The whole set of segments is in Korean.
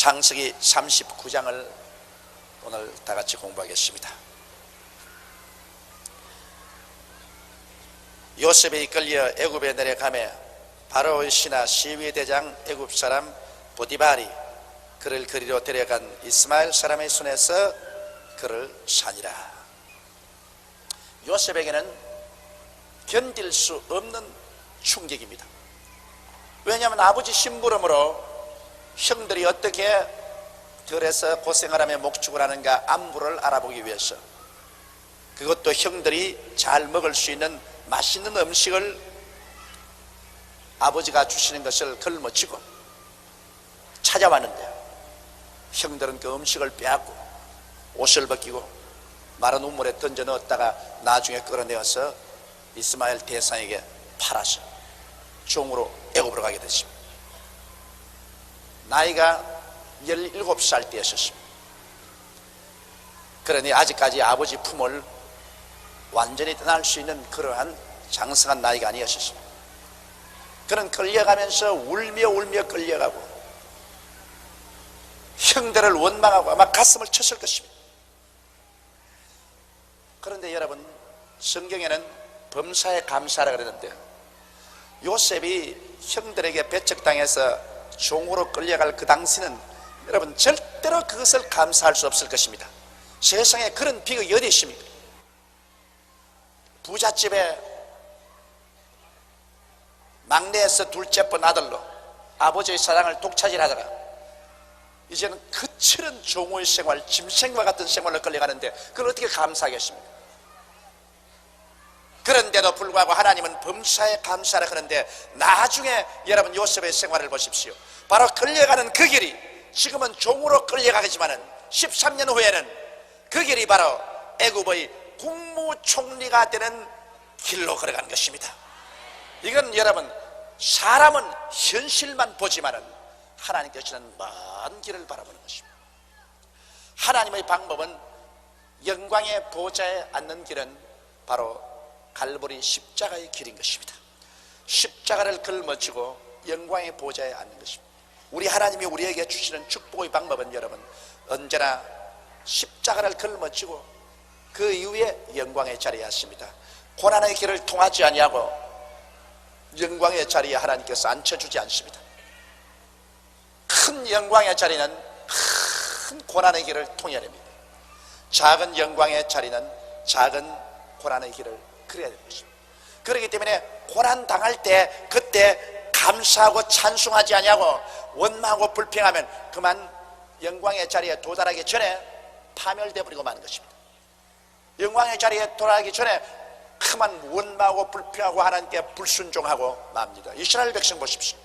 창세기 39장을 오늘 다 같이 공부하겠습니다. 요셉이 이끌려 애굽에 내려가매 바로의 신하 시위대장 애굽 사람 보디발이 그를 그리로 데려간 이스마엘 사람의 손에서 그를 사니라. 요셉에게는 견딜 수 없는 충격입니다. 왜냐하면 아버지 심부름으로 형들이 어떻게 들에서 고생을 하며 목축을 하는가 안부를 알아보기 위해서, 그것도 형들이 잘 먹을 수 있는 맛있는 음식을 아버지가 주시는 것을 걸머쥐고 찾아왔는데, 형들은 그 음식을 빼앗고 옷을 벗기고 마른 우물에 던져 넣었다가 나중에 끌어내어서 이스마엘 대상에게 팔아서 종으로 애굽으로 가게 됐습니다. 나이가 17살 때였습니다. 그러니 아직까지 아버지 품을 완전히 떠날 수 있는 그러한 장성한 나이가 아니었습니다. 그는 끌려가면서 울며 끌려가고 형들을 원망하고 아마 가슴을 쳤을 것입니다. 그런데 여러분, 성경에는 범사에 감사하라 그러는데, 요셉이 형들에게 배척당해서 종으로 끌려갈 그 당시는 여러분 절대로 그것을 감사할 수 없을 것입니다. 세상에 그런 비극이 어디 있습니까? 부잣집에 막내에서 둘째번 아들로 아버지의 사랑을 독차지하다가 이제는 거칠은 종의 생활, 짐승과 같은 생활로 끌려가는데 그걸 어떻게 감사하겠습니까? 그런데도 불구하고 하나님은 범사에 감사를 하는데, 나중에 여러분 요셉의 생활을 보십시오. 바로 끌려가는 그 길이, 지금은 종으로 끌려가겠지만은 13년 후에는 그 길이 바로 애굽의 국무총리가 되는 길로 걸어가는 것입니다. 이건 여러분, 사람은 현실만 보지만은 하나님께서는 먼 길을 바라보는 것입니다. 하나님의 방법은 영광의 보좌에 앉는 길은 바로 갈보리 십자가의 길인 것입니다. 십자가를 걸머쥐고 영광의 보좌에 앉는 것입니다. 우리 하나님이 우리에게 주시는 축복의 방법은 여러분, 언제나 십자가를 걸머쥐고 그 이후에 영광의 자리에 앉습니다. 고난의 길을 통하지 아니하고 영광의 자리에 하나님께서 앉혀주지 않습니다. 큰 영광의 자리는 큰 고난의 길을 통해야 됩니다. 작은 영광의 자리는 작은 고난의 길을 그래야 되는 것입니다. 그렇기 때문에 고난 당할 때 그때 감사하고 찬송하지 아니하고 원망하고 불평하면 그만 영광의 자리에 도달하기 전에 파멸되어 버리고 마는 것입니다. 영광의 자리에 도달하기 전에 그만 원망하고 불평하고 하나님께 불순종하고 맙니다. 이스라엘 백성 보십시오.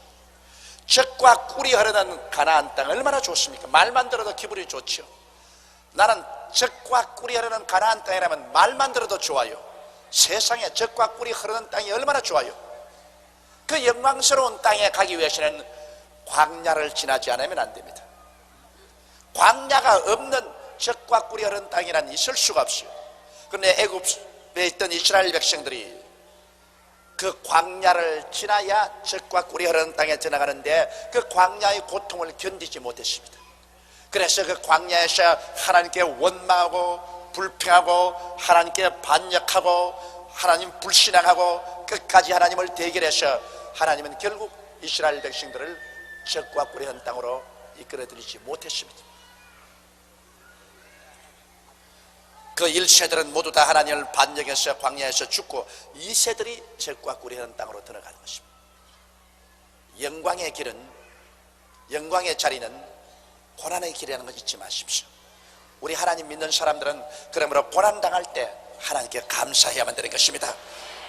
젖과 꿀이 흐르는 가나안 땅 얼마나 좋습니까? 말만 들어도 기분이 좋죠. 나는 젖과 꿀이 흐르는 가나안 땅이라면 말만 들어도 좋아요. 세상에 젖과 꿀이 흐르는 땅이 얼마나 좋아요. 그 영광스러운 땅에 가기 위해서는 광야를 지나지 않으면 안 됩니다. 광야가 없는 젖과 꿀이 흐르는 땅이란 있을 수가 없어요. 그런데 애굽에 있던 이스라엘 백성들이 그 광야를 지나야 젖과 꿀이 흐르는 땅에 지나가는데 그 광야의 고통을 견디지 못했습니다. 그래서 그 광야에서 하나님께 원망하고 불평하고 하나님께 반역하고 하나님 불신앙하고 끝까지 하나님을 대결해서 하나님은 결국 이스라엘 백성들을 젖과 꿀이 흐르는 땅으로 이끌어들이지 못했습니다. 그 1세들은 모두 다 하나님을 반역해서 광야에서 죽고 2세들이 젖과 꿀이 흐르는 땅으로 들어가는 것입니다. 영광의 길은, 영광의 자리는 고난의 길이라는 걸 잊지 마십시오. 우리 하나님 믿는 사람들은 그러므로 고난당할 때 하나님께 감사해야만 되는 것입니다.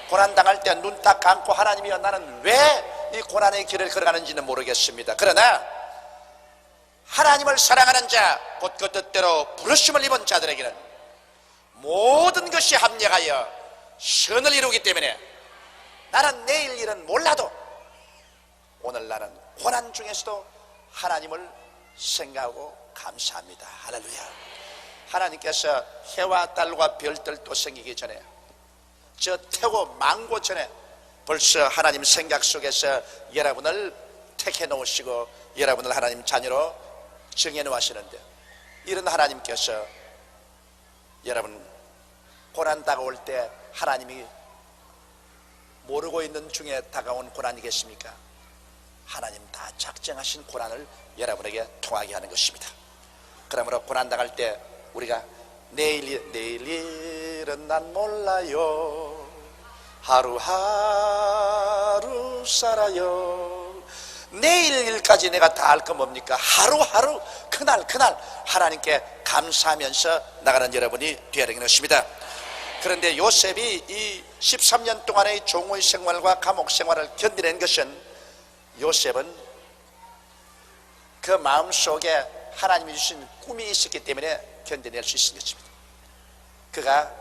고난당할 때 눈 딱 감고 하나님이여 나는 왜 이 고난의 길을 걸어가는지는 모르겠습니다. 그러나 하나님을 사랑하는 자, 곧 그 뜻대로 부르심을 입은 자들에게는 모든 것이 합력하여 선을 이루기 때문에 나는 내일 일은 몰라도 오늘 나는 고난 중에서도 하나님을 생각하고 감사합니다. 할렐루야. 하나님께서 해와 달과 별들도 생기기 전에, 저 태고 망고 전에 벌써 하나님 생각 속에서 여러분을 택해 놓으시고 여러분을 하나님 자녀로 정해놓으시는데, 이런 하나님께서 여러분 고난 다가올 때 하나님이 모르고 있는 중에 다가온 고난이 겠습니까? 하나님 다 작정하신 고난을 여러분에게 통하게 하는 것입니다. 그러므로 고난 당할 때 우리가 내일 일은 난 몰라요, 하루하루 살아요. 내일 일까지 내가 다 할 거 뭡니까? 하루하루 그날 하나님께 감사하면서 나가는 여러분이 되어야 되는 것입니다. 그런데 요셉이 이 13년 동안의 종의 생활과 감옥 생활을 견디는 것은, 요셉은 그 마음속에 하나님이 주신 꿈이 있었기 때문에 견뎌낼 수 있는 것입니다. 그가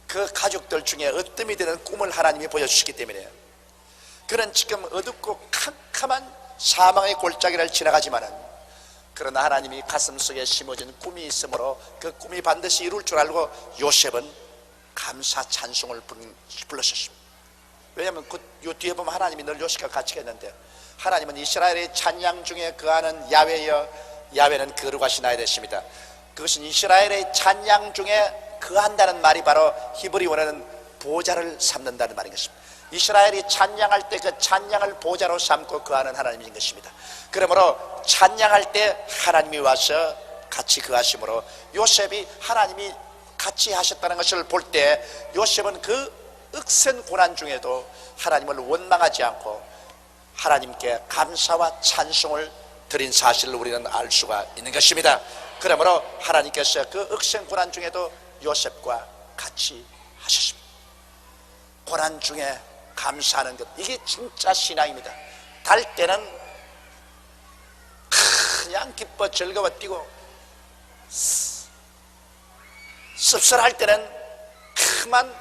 그 가족들 중에 으뜸이 되는 꿈을 하나님이 보여주셨기 때문에, 그는 지금 어둡고 캄캄한 사망의 골짜기를 지나가지만은, 그러나 하나님이 가슴속에 심어진 꿈이 있으므로 그 꿈이 반드시 이룰 줄 알고 요셉은 감사 찬송을 불렀었습니다. 왜냐하면 그 뒤에 보면 하나님이 늘 요셉과 같이 했는데, 하나님은 이스라엘의 찬양 중에 거하는 야훼여, 야훼는 거룩하신 나의 되십니다. 그것은 이스라엘의 찬양 중에 거한다는 말이 바로 히브리어는 보좌를 삼는다는 말인 것입니다. 이스라엘이 찬양할 때 그 찬양을 보좌로 삼고 거하는 하나님인 것입니다. 그러므로 찬양할 때 하나님이 와서 같이 거하심으로, 요셉이 하나님이 같이 하셨다는 것을 볼 때 요셉은 그 억센 고난 중에도 하나님을 원망하지 않고 하나님께 감사와 찬송을 드린 사실을 우리는 알 수가 있는 것입니다. 그러므로 하나님께서 그 억센 고난 중에도 요셉과 같이 하셨습니다. 고난 중에 감사하는 것, 이게 진짜 신앙입니다. 달 때는 그냥 기뻐 즐거워 뛰고, 씁쓸할 때는 그만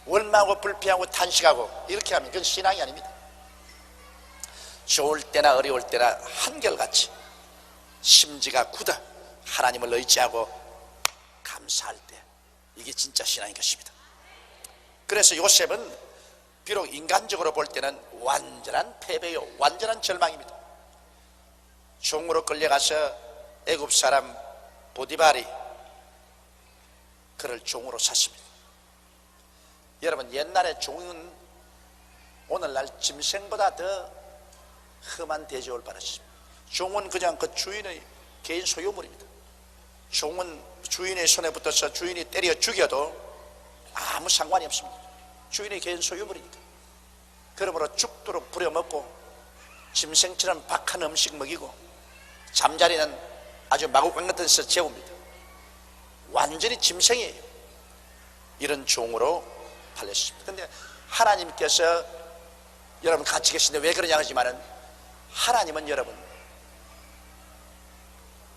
원망하고 불평하고 탄식하고, 이렇게 하면 그건 신앙이 아닙니다. 좋을 때나 어려울 때나 한결같이 심지가 굳어 하나님을 의지하고 감사할 때, 이게 진짜 신앙인 것입니다. 그래서 요셉은 비록 인간적으로 볼 때는 완전한 패배요, 완전한 절망입니다. 종으로 끌려가서 애굽 사람 보디발이 그를 종으로 샀습니다. 여러분, 옛날에 종은 오늘날 짐승보다 더 험한 대접을 받았습니다. 종은 그냥 그 주인의 개인 소유물입니다. 종은 주인의 손에 붙어서 주인이 때려 죽여도 아무 상관이 없습니다. 주인의 개인 소유물이니까. 그러므로 죽도록 부려먹고 짐승처럼 박한 음식 먹이고 잠자리는 아주 마구간 같은 데서 재웁니다. 완전히 짐승이에요. 이런 종으로 팔렸습니다. 그런데 하나님께서, 여러분 같이 계신데 왜 그러냐 하지만은, 하나님은 여러분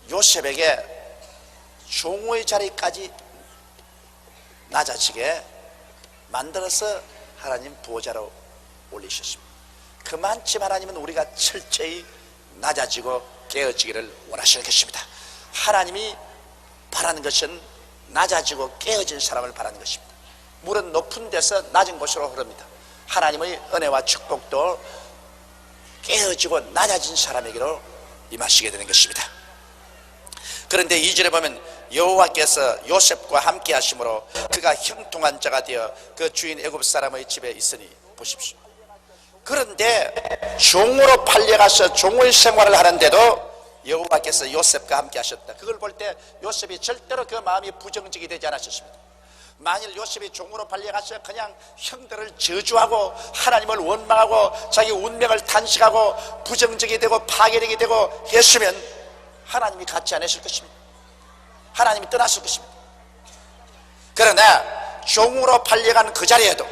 요셉에게 종의 자리까지 낮아지게 만들어서 하나님 보호자로 올리셨습니다. 그만큼 하나님은 우리가 철저히 낮아지고 깨어지기를 원하시는 것입니다. 하나님이 바라는 것은 낮아지고 깨어진 사람을 바라는 것입니다. 물은 높은 데서 낮은 곳으로 흐릅니다. 하나님의 은혜와 축복도 깨어지고 낮아진 사람에게로 임하시게 되는 것입니다. 그런데 2절에 보면 여호와께서 요셉과 함께 하심으로 그가 형통한 자가 되어 그 주인 애굽 사람의 집에 있으니, 보십시오. 그런데 종으로 팔려가서 종의 생활을 하는데도 여호와께서 요셉과 함께 하셨다. 그걸 볼 때 요셉이 절대로 그 마음이 부정적이 되지 않았습니다. 만일 요셉이 종으로 팔려가서 그냥 형들을 저주하고 하나님을 원망하고 자기 운명을 탄식하고 부정적이 되고 파괴되게 되고 했으면 하나님이 같이 안 했을 것입니다. 하나님이 떠났을 것입니다. 그러나 종으로 팔려간 그 자리에도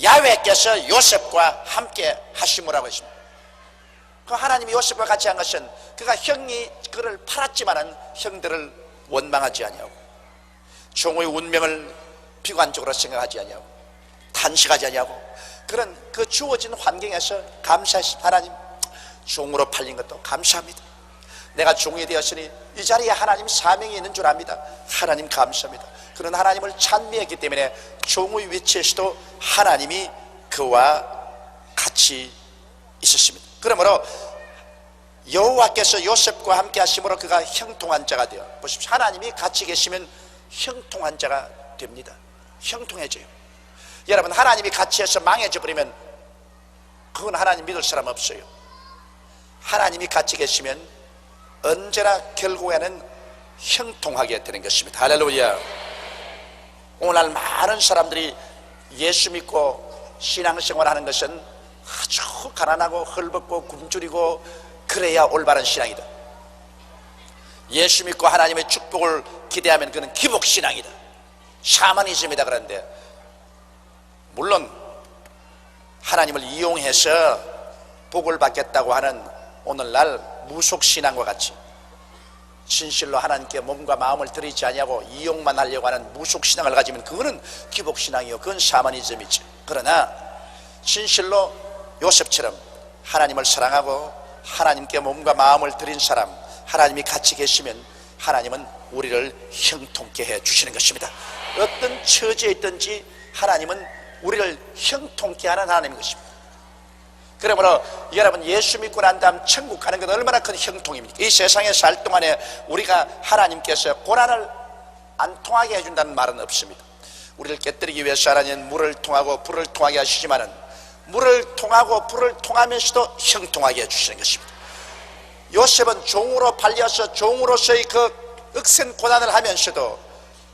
야훼께서 요셉과 함께 하심이라고 했습니다. 그 하나님이 요셉과 같이 한 것은 그가 형이 그를 팔았지만은 형들을 원망하지 아니하고 종의 운명을 비관적으로 생각하지 아니하고 탄식하지 아니하고 그런 그 주어진 환경에서 감사하신 하나님, 종으로 팔린 것도 감사합니다. 내가 종이 되었으니 이 자리에 하나님 사명이 있는 줄 압니다. 하나님 감사합니다. 그런 하나님을 찬미했기 때문에 종의 위치에서도 하나님이 그와 같이 있었습니다. 그러므로 여호와께서 요셉과 함께 하심으로 그가 형통한 자가 되어, 보십시오. 하나님이 같이 계시면 형통한 자가 됩니다. 형통해져요. 여러분, 하나님이 같이 해서 망해져 버리면 그건 하나님 믿을 사람 없어요. 하나님이 같이 계시면 언제나 결국에는 형통하게 되는 것입니다. 할렐루야. 오늘날 많은 사람들이 예수 믿고 신앙생활 하는 것은 아주 가난하고 헐벗고 굶주리고 그래야 올바른 신앙이다. 예수 믿고 하나님의 축복을 기대하면 그는 기복신앙이다, 샤머니즘이다. 그런데 물론 하나님을 이용해서 복을 받겠다고 하는 오늘날 무속신앙과 같이 진실로 하나님께 몸과 마음을 드리지 아니하고 이용만 하려고 하는 무속신앙을 가지면 그거는 기복신앙이요, 그건 샤머니즘이지. 그러나 진실로 요셉처럼 하나님을 사랑하고 하나님께 몸과 마음을 드린 사람, 하나님이 같이 계시면 하나님은 우리를 형통케 해 주시는 것입니다. 어떤 처지에 있든지 하나님은 우리를 형통케 하는 하나님인 것입니다. 그러므로 여러분, 예수 믿고 난 다음 천국 가는 건 얼마나 큰 형통입니까? 이 세상에 살 동안에 우리가 하나님께서 고난을 안 통하게 해준다는 말은 없습니다. 우리를 깨뜨리기 위해서 하나님은 물을 통하고 불을 통하게 하시지만은 물을 통하고 불을 통하면서도 형통하게 해주시는 것입니다. 요셉은 종으로 팔려서 종으로서의 그 억센 고난을 하면서도,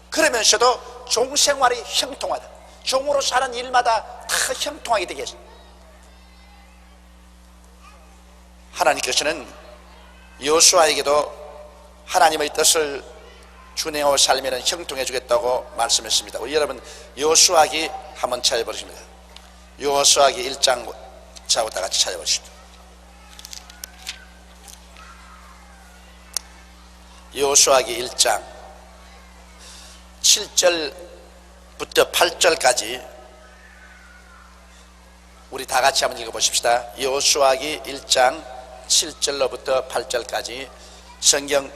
그러면서도 종 생활이 형통하다, 종으로 사는 일마다 다 형통하게 되게 했습니다. 하나님께서는 여호수아에게도 하나님의 뜻을 준행하고 살면 형통해 주겠다고 말씀했습니다. 우리 여러분, 여호수아기 한번 찾아보십니다. 여호수아기 1장 저하고 다 같이 찾아보십시오. 여호수아기 1장 7절부터 8절까지 우리 다 같이 한번 읽어보십시다. 여호수아기 1장 7절로부터 8절까지 성경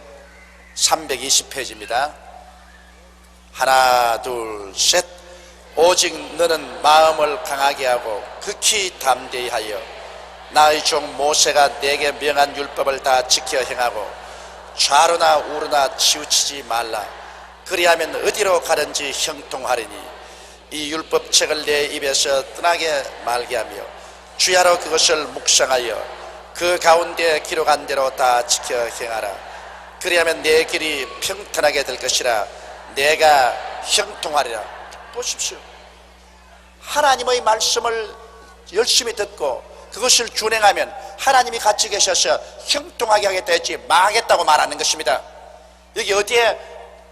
320페이지입니다. 하나 둘 셋. 오직 너는 마음을 강하게 하고 극히 담대히 하여 나의 종 모세가 내게 명한 율법을 다 지켜 행하고 좌로나 우로나 치우치지 말라. 그리하면 어디로 가든지 형통하리니 이 율법책을 내 입에서 떠나게 말게 하며 주야로 그것을 묵상하여 그 가운데 기록한 대로 다 지켜 행하라. 그리하면 내 길이 평탄하게 될 것이라. 내가 형통하리라. 보십시오. 하나님의 말씀을 열심히 듣고 그것을 준행하면 하나님이 같이 계셔서 형통하게 하겠다 했지 망하겠다고 말하는 것입니다. 여기 어디에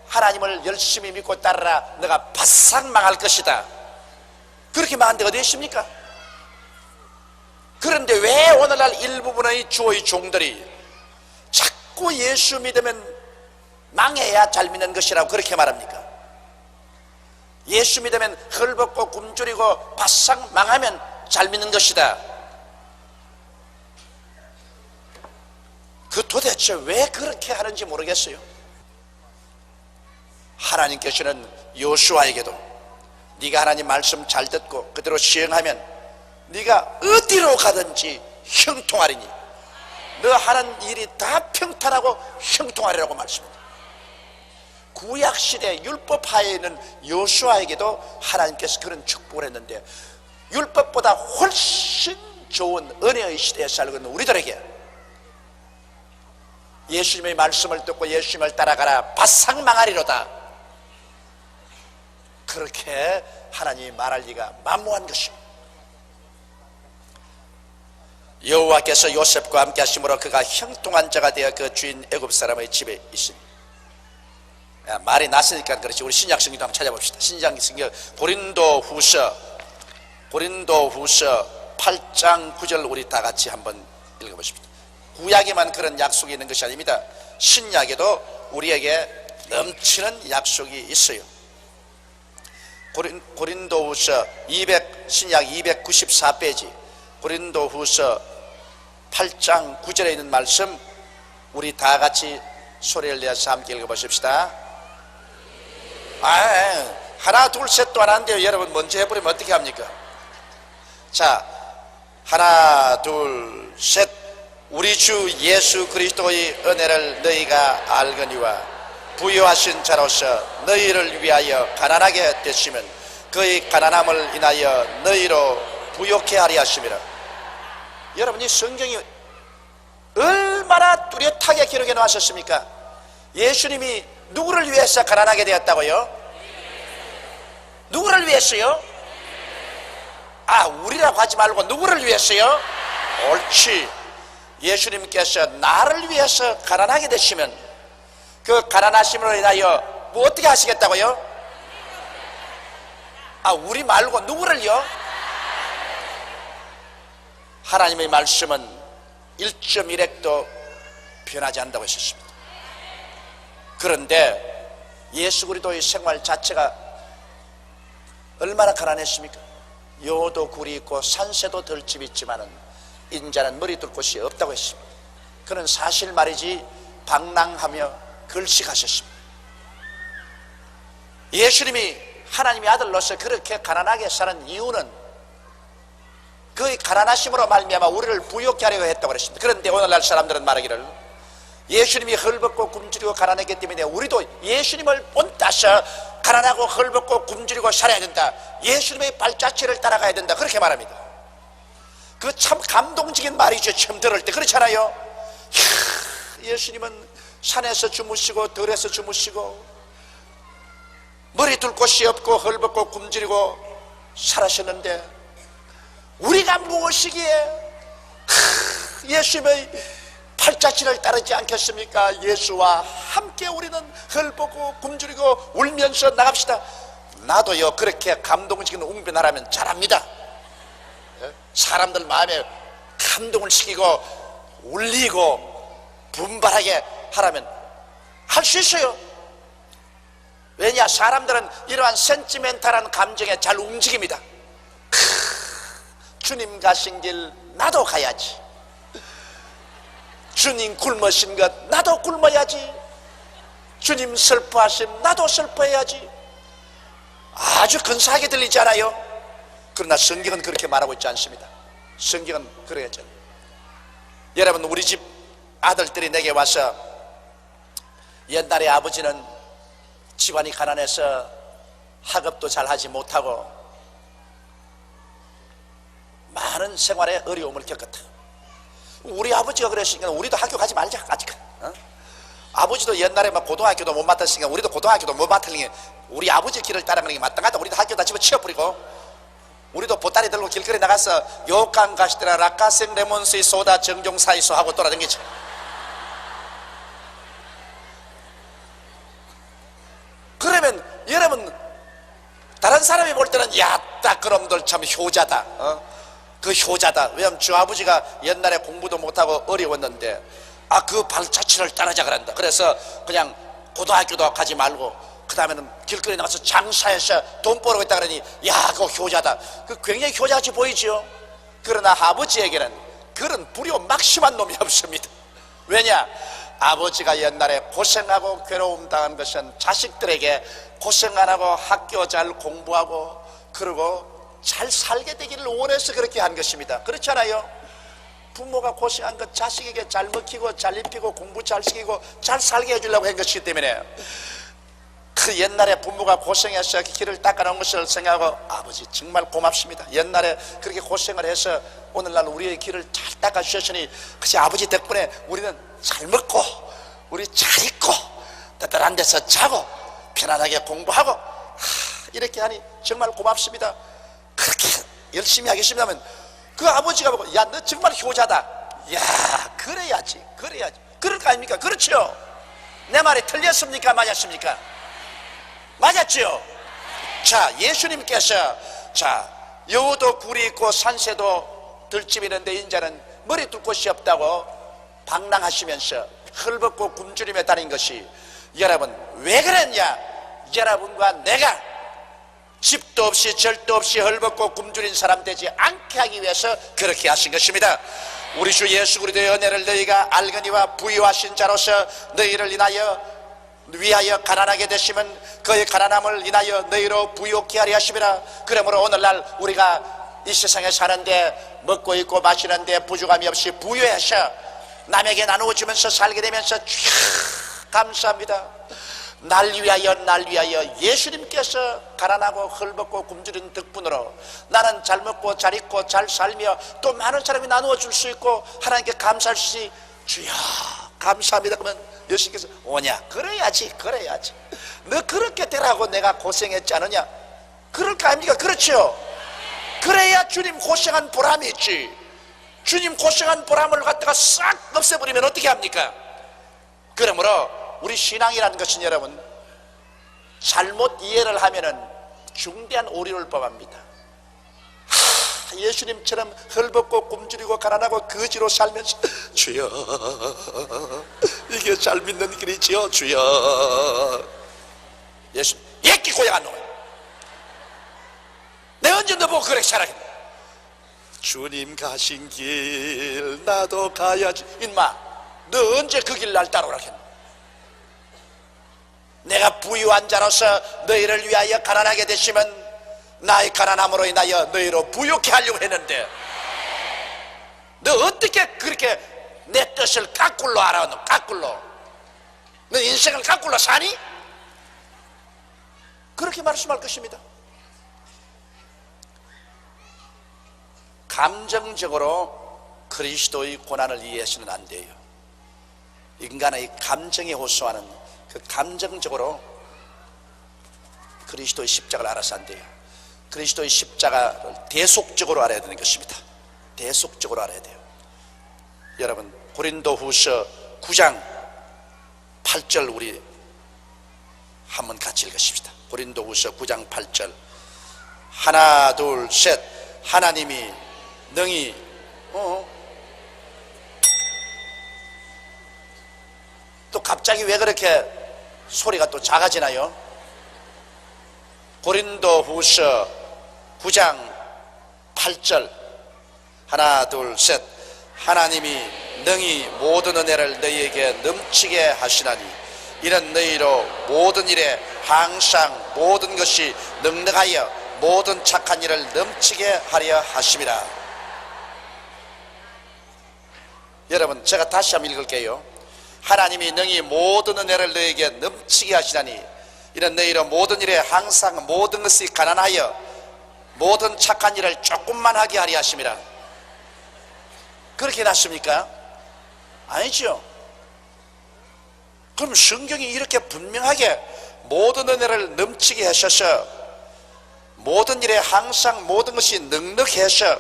하나님을 열심히 믿고 따르라 너가 바싹 망할 것이다, 그렇게 말한 데가 어디 있습니까? 그런데 왜 오늘날 일부분의 주의 종들이 자꾸 예수 믿으면 망해야 잘 믿는 것이라고 그렇게 말합니까? 예수 믿으면 헐벗고 굶주리고 바싹 망하면 잘 믿는 것이다. 그 도대체 왜 그렇게 하는지 모르겠어요. 하나님께서는 여호수아에게도 네가 하나님 말씀 잘 듣고 그대로 시행하면 네가 어디로 가든지 형통하리니 너 하는 일이 다 평탄하고 형통하리라고 말씀합니다. 구약시대 율법하에 있는 여호수아에게도 하나님께서 그런 축복을 했는데 율법보다 훨씬 좋은 은혜의 시대에 살고 있는 우리들에게 예수님의 말씀을 듣고 예수님을 따라가라 바싹 망하리로다, 그렇게 하나님이 말할 리가 만무한 것입니다. 여호와께서 요셉과 함께 하심으로 그가 형통한 자가 되어 그 주인 애굽 사람의 집에 있습니다. 말이 났으니까 그렇지. 우리 신약 성경도 한번 찾아봅시다. 신약 성경 고린도후서 8장 9절 우리 다 같이 한번 읽어보십시다. 구약에만 그런 약속이 있는 것이 아닙니다. 신약에도 우리에게 넘치는 약속이 있어요. 고린도후서 신약 294페이지 고린도후서 8장 9절에 있는 말씀 우리 다 같이 소리를 내서 함께 읽어보십시다. 하나 둘 셋도 안 하는데요. 여러분 먼저 해버리면 어떻게 합니까? 자, 하나 둘 셋. 우리 주 예수 그리스도의 은혜를 너희가 알거니와 부유하신 자로서 너희를 위하여 가난하게 되시면 그의 가난함을 인하여 너희로 부욕해 하리 하심이라. 여러분, 이 성경이 얼마나 뚜렷하게 기록해 놓으셨습니까? 예수님이 누구를 위해서 가난하게 되었다고요? 누구를 위해서요? 우리라고 하지 말고 누구를 위해서요? 옳지. 예수님께서 나를 위해서 가난하게 되시면 그 가난하심으로 인하여 뭐 어떻게 하시겠다고요? 우리 말고 누구를요? 하나님의 말씀은 1.1핵도 변하지 않는다고 했었습니다. 그런데 예수 그리스도의 생활 자체가 얼마나 가난했습니까? 여도 굴이 있고 산새도 들집이 있지만은 인자는 머리 둘 곳이 없다고 했습니다. 그는 사실 말이지 방랑하며 걸식하셨습니다. 예수님이 하나님의 아들로서 그렇게 가난하게 사는 이유는 그의 가난하심으로 말미암아 우리를 부욕케 하려고 했다고 그랬습니다. 그런데 오늘날 사람들은 말하기를 예수님이 헐벗고 굶주리고 가난했기 때문에 우리도 예수님을 본따서 가난하고 헐벗고 굶주리고 살아야 된다, 예수님의 발자취를 따라가야 된다, 그렇게 말합니다. 그 참 감동적인 말이죠. 처음 들을 때 그렇잖아요. 예수님은 산에서 주무시고 들에서 주무시고 머리 둘 곳이 없고 헐벗고 굶주리고 살아셨는데 우리가 무엇이기에 예수님의 팔자취를 따르지 않겠습니까? 예수와 함께 우리는 헐벗고 굶주리고 울면서 나갑시다. 나도요 그렇게 감동적인 웅변하라면 잘합니다. 사람들 마음에 감동을 시키고 울리고 분발하게 하라면 할 수 있어요. 왜냐? 사람들은 이러한 센티멘탈한 감정에 잘 움직입니다. 주님 가신 길 나도 가야지, 주님 굶으신 것 나도 굶어야지, 주님 슬퍼하심 나도 슬퍼해야지. 아주 근사하게 들리지 않아요? 그러나 성경은 그렇게 말하고 있지 않습니다. 성경은 그래야죠. 여러분, 우리 집 아들들이 내게 와서 옛날에 아버지는 집안이 가난해서 학업도 잘 하지 못하고 많은 생활에 어려움을 겪었다. 우리 아버지가 그랬으니까 우리도 학교 가지 말자. 아직 아버지도 옛날에 막 고등학교도 못 맡았으니까 우리도 고등학교도 못 맡으니 우리 아버지 길을 따라가는 게 마땅하다. 우리도 학교 다 집어치워버리고 우리도 보따리 들고 길거리 나가서 요강 가시더라 라카생 레몬스의 소다 정종사이소 하고 돌아다니죠. 그러면 여러분, 다른 사람이 볼 때는 야따 그놈들 참 효자다, 그 효자다. 왜냐면 주 아버지가 옛날에 공부도 못하고 어려웠는데 그 발자취를 따르자 그런다. 그래서 그냥 고등학교도 가지 말고 그 다음에는 길거리 나가서 장사해서 돈 벌고 있다 그러니 그거 효자다. 그 굉장히 효자같이 보이죠. 그러나 아버지에게는 그런 불효 막심한 놈이 없습니다. 왜냐? 아버지가 옛날에 고생하고 괴로움 당한 것은 자식들에게 고생 안 하고 학교 잘 공부하고 그리고 잘 살게 되기를 원해서 그렇게 한 것입니다. 그렇잖아요. 부모가 고생한 것 자식에게 잘 먹히고 잘 입히고 공부 잘 시키고 잘 살게 해주려고 한 것이기 때문에 그 옛날에 부모가 고생해서 길을 닦아놓은 것을 생각하고 아버지 정말 고맙습니다. 옛날에 그렇게 고생을 해서 오늘날 우리의 길을 잘 닦아주셨으니 그치 아버지 덕분에 우리는 잘 먹고 우리 잘 입고 따뜻한 데서 자고 편안하게 공부하고 이렇게 하니 정말 고맙습니다. 그렇게 열심히 하겠습니다면 그 아버지가 보고 야 너 정말 효자다, 야 그래야지 그럴 거 아닙니까? 그렇죠? 내 말이 틀렸습니까? 맞았습니까? 맞았죠? 자, 예수님께서 여우도 굴이 있고 산새도 들집이 있는데 인자는 머리 둘 곳이 없다고 방랑하시면서 헐벗고 굶주리며 다닌 것이 여러분 왜 그랬냐? 여러분과 내가 집도 없이 절도 없이 헐벗고 굶주린 사람 되지 않게 하기 위해서 그렇게 하신 것입니다. 우리 주 예수 그리스도의 은혜를 너희가 알거니와 부유하신 자로서 너희를 위하여 가난하게 되시면 그의 가난함을 인하여 너희로 부욕케 하려 하심이라. 그러므로 오늘날 우리가 이 세상에 사는데 먹고 입고 마시는데 부족함이 없이 부유해서 남에게 나누어 주면서 살게 되면서 주여 감사합니다. 날 위하여 예수님께서 가난하고 헐벗고 굶주린 덕분으로 나는 잘 먹고 잘 입고 잘 살며 또 많은 사람이 나누어 줄 수 있고 하나님께 감사할 수 있으니 주여 감사합니다. 그러면 예수님께서 오냐? 그래야지 너 그렇게 되라고 내가 고생했지 않느냐? 그럴 거 아닙니까? 그렇죠? 그래야 주님 고생한 보람이 있지. 주님 고생한 보람을 갖다가 싹 없애버리면 어떻게 합니까? 그러므로 우리 신앙이라는 것은 여러분 잘못 이해를 하면은 중대한 오류를 범합니다. 예수님처럼 헐벗고 굶주리고 가난하고 거지로 살면서 주여 이게 잘 믿는 길이지요 주여. 예수 예끼 고양한 놈, 내가 언제 너 보고 그렇게 살아겠냐? 주님 가신 길 나도 가야지. 인마 너 언제 그 길 날 따라오라 했냐? 내가 부유한 자로서 너희를 위하여 가난하게 되시면 나의 가난함으로 인하여 너희로 부유케 하려고 했는데 너 어떻게 그렇게 내 뜻을 까꿀로 알아? 너 까꿀로 너 인생을 까꿀로 사니? 그렇게 말씀할 것입니다. 감정적으로 그리스도의 고난을 이해하시면 안 돼요. 인간의 감정에 호소하는 그 감정적으로 그리스도의 십자가를 알아서 안 돼요. 그리스도의 십자가를 대속적으로 알아야 되는 것입니다. 대속적으로 알아야 돼요. 여러분 고린도후서 9장 8절 우리 한번 같이 읽으십시다. 고린도후서 9장 8절 하나 둘 셋. 하나님이 능히 또 갑자기 왜 그렇게 소리가 또 작아지나요? 고린도후서 9장 8절 하나 둘 셋. 하나님이 능히 모든 은혜를 너희에게 넘치게 하시나니 이는 너희로 모든 일에 항상 모든 것이 넉넉하여 모든 착한 일을 넘치게 하려 하심이라. 여러분 제가 다시 한번 읽을게요. 하나님이 능히 모든 은혜를 너희에게 넘치게 하시나니 이는 너희로 모든 일에 항상 모든 것이 가난하여 모든 착한 일을 조금만 하게 하려 하심이라. 그렇게 났습니까? 아니죠. 그럼 성경이 이렇게 분명하게 모든 은혜를 넘치게 하셔서 모든 일에 항상 모든 것이 넉넉해서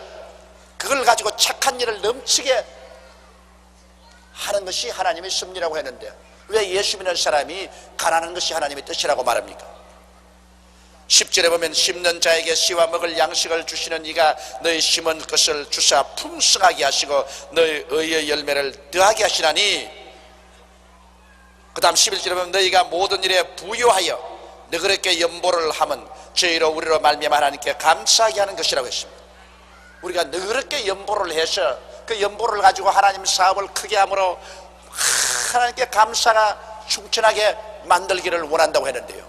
그걸 가지고 착한 일을 넘치게 하는 것이 하나님의 섭리라고 했는데 왜 예수 믿는 사람이 가난한 것이 하나님의 뜻이라고 말합니까? 10절에 보면 심는 자에게 씨와 먹을 양식을 주시는 이가 너희 심은 것을 주사 풍성하게 하시고 너희 의의 열매를 더하게 하시나니, 그 다음 11절에 보면 너희가 모든 일에 부유하여 너그럽게 연보를 하면 저희로 우리로 말미암아 하나님께 감사하게 하는 것이라고 했습니다. 우리가 너그럽게 연보를 해서 그 연보를 가지고 하나님 사업을 크게 함으로 하나님께 감사가 충천하게 만들기를 원한다고 했는데요,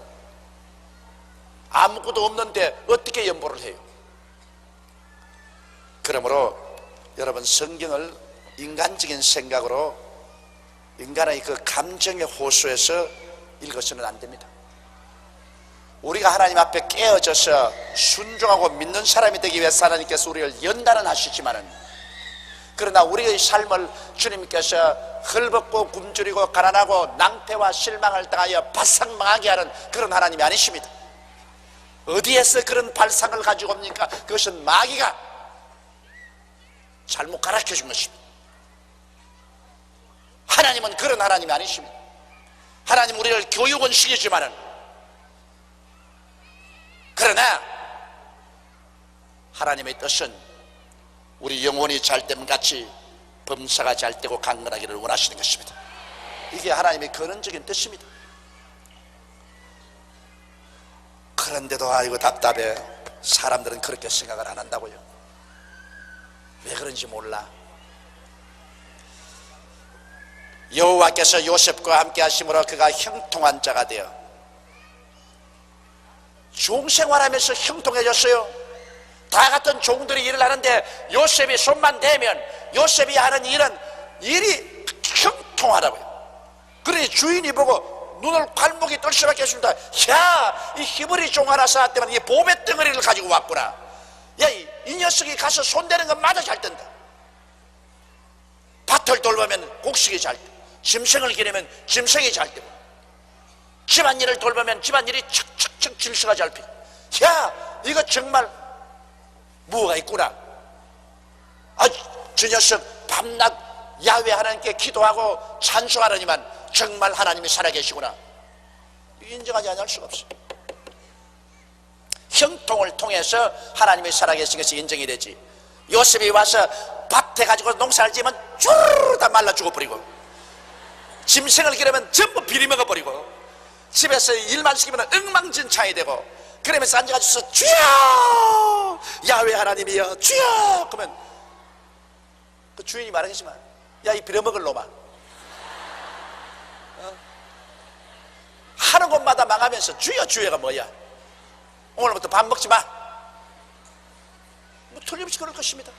아무것도 없는데 어떻게 연보를 해요? 그러므로 여러분 성경을 인간적인 생각으로 인간의 그 감정에 호소해서 읽어서는 안 됩니다. 우리가 하나님 앞에 깨어져서 순종하고 믿는 사람이 되기 위해서 하나님께서 우리를 연단은 하시지만은, 그러나 우리의 삶을 주님께서 헐벗고 굶주리고 가난하고 낭패와 실망을 당하여 바싹 망하게 하는 그런 하나님이 아니십니다. 어디에서 그런 발상을 가지고 옵니까? 그것은 마귀가 잘못 가르쳐 준 것입니다. 하나님은 그런 하나님이 아니십니다. 하나님 우리를 교육은 시키지만은, 그러나 하나님의 뜻은 우리 영혼이 잘됨 같이 범사가 잘되고 강건하기를 원하시는 것입니다. 이게 하나님의 근원적인 뜻입니다. 그런데도 아이고 답답해. 사람들은 그렇게 생각을 안 한다고요. 왜 그런지 몰라. 여호와께서 요셉과 함께 하심으로 그가 형통한 자가 되어 종생활하면서 형통해졌어요. 다 같은 종들이 일을 하는데 요셉이 손만 대면 요셉이 하는 일은 일이 형통하라고요. 그러니 주인이 보고 눈을 괄목이 뜰 수밖에 없습니다. 야, 이 히브리 종 하나 쌓았더만 이 보배 덩어리를 가지고 왔구나. 야, 이 녀석이 가서 손대는 건 마다 잘 뜬다. 밭을 돌보면 곡식이 잘 뜨고, 짐승을 기르면 짐승이 잘 뜨고, 집안일을 돌보면 집안일이 척척척 질서가 잘 피고. 야, 이거 정말 뭐가 있구나. 아, 저 녀석 밤낮 야훼 하나님께 기도하고 찬송하느니만 정말 하나님이 살아계시구나. 인정하지 않을 수가 없어요. 형통을 통해서 하나님이 살아계신 것이 인정이 되지. 요셉이 와서 밭에 가지고 농사를 지으면 쭈르르 다 말라 죽어버리고, 짐승을 기르면 전부 비리먹어버리고, 집에서 일만 시키면 엉망진창이 되고, 그러면서 앉아가지고 주여 야훼 하나님이여 주여 그러면 그 주인이 말하겠지만, 야, 이 빌어먹을 놈아, 하는 곳마다 망하면서 주여 주여가 뭐야, 오늘부터 밥 먹지 마, 뭐 틀림없이 그럴 것입니다.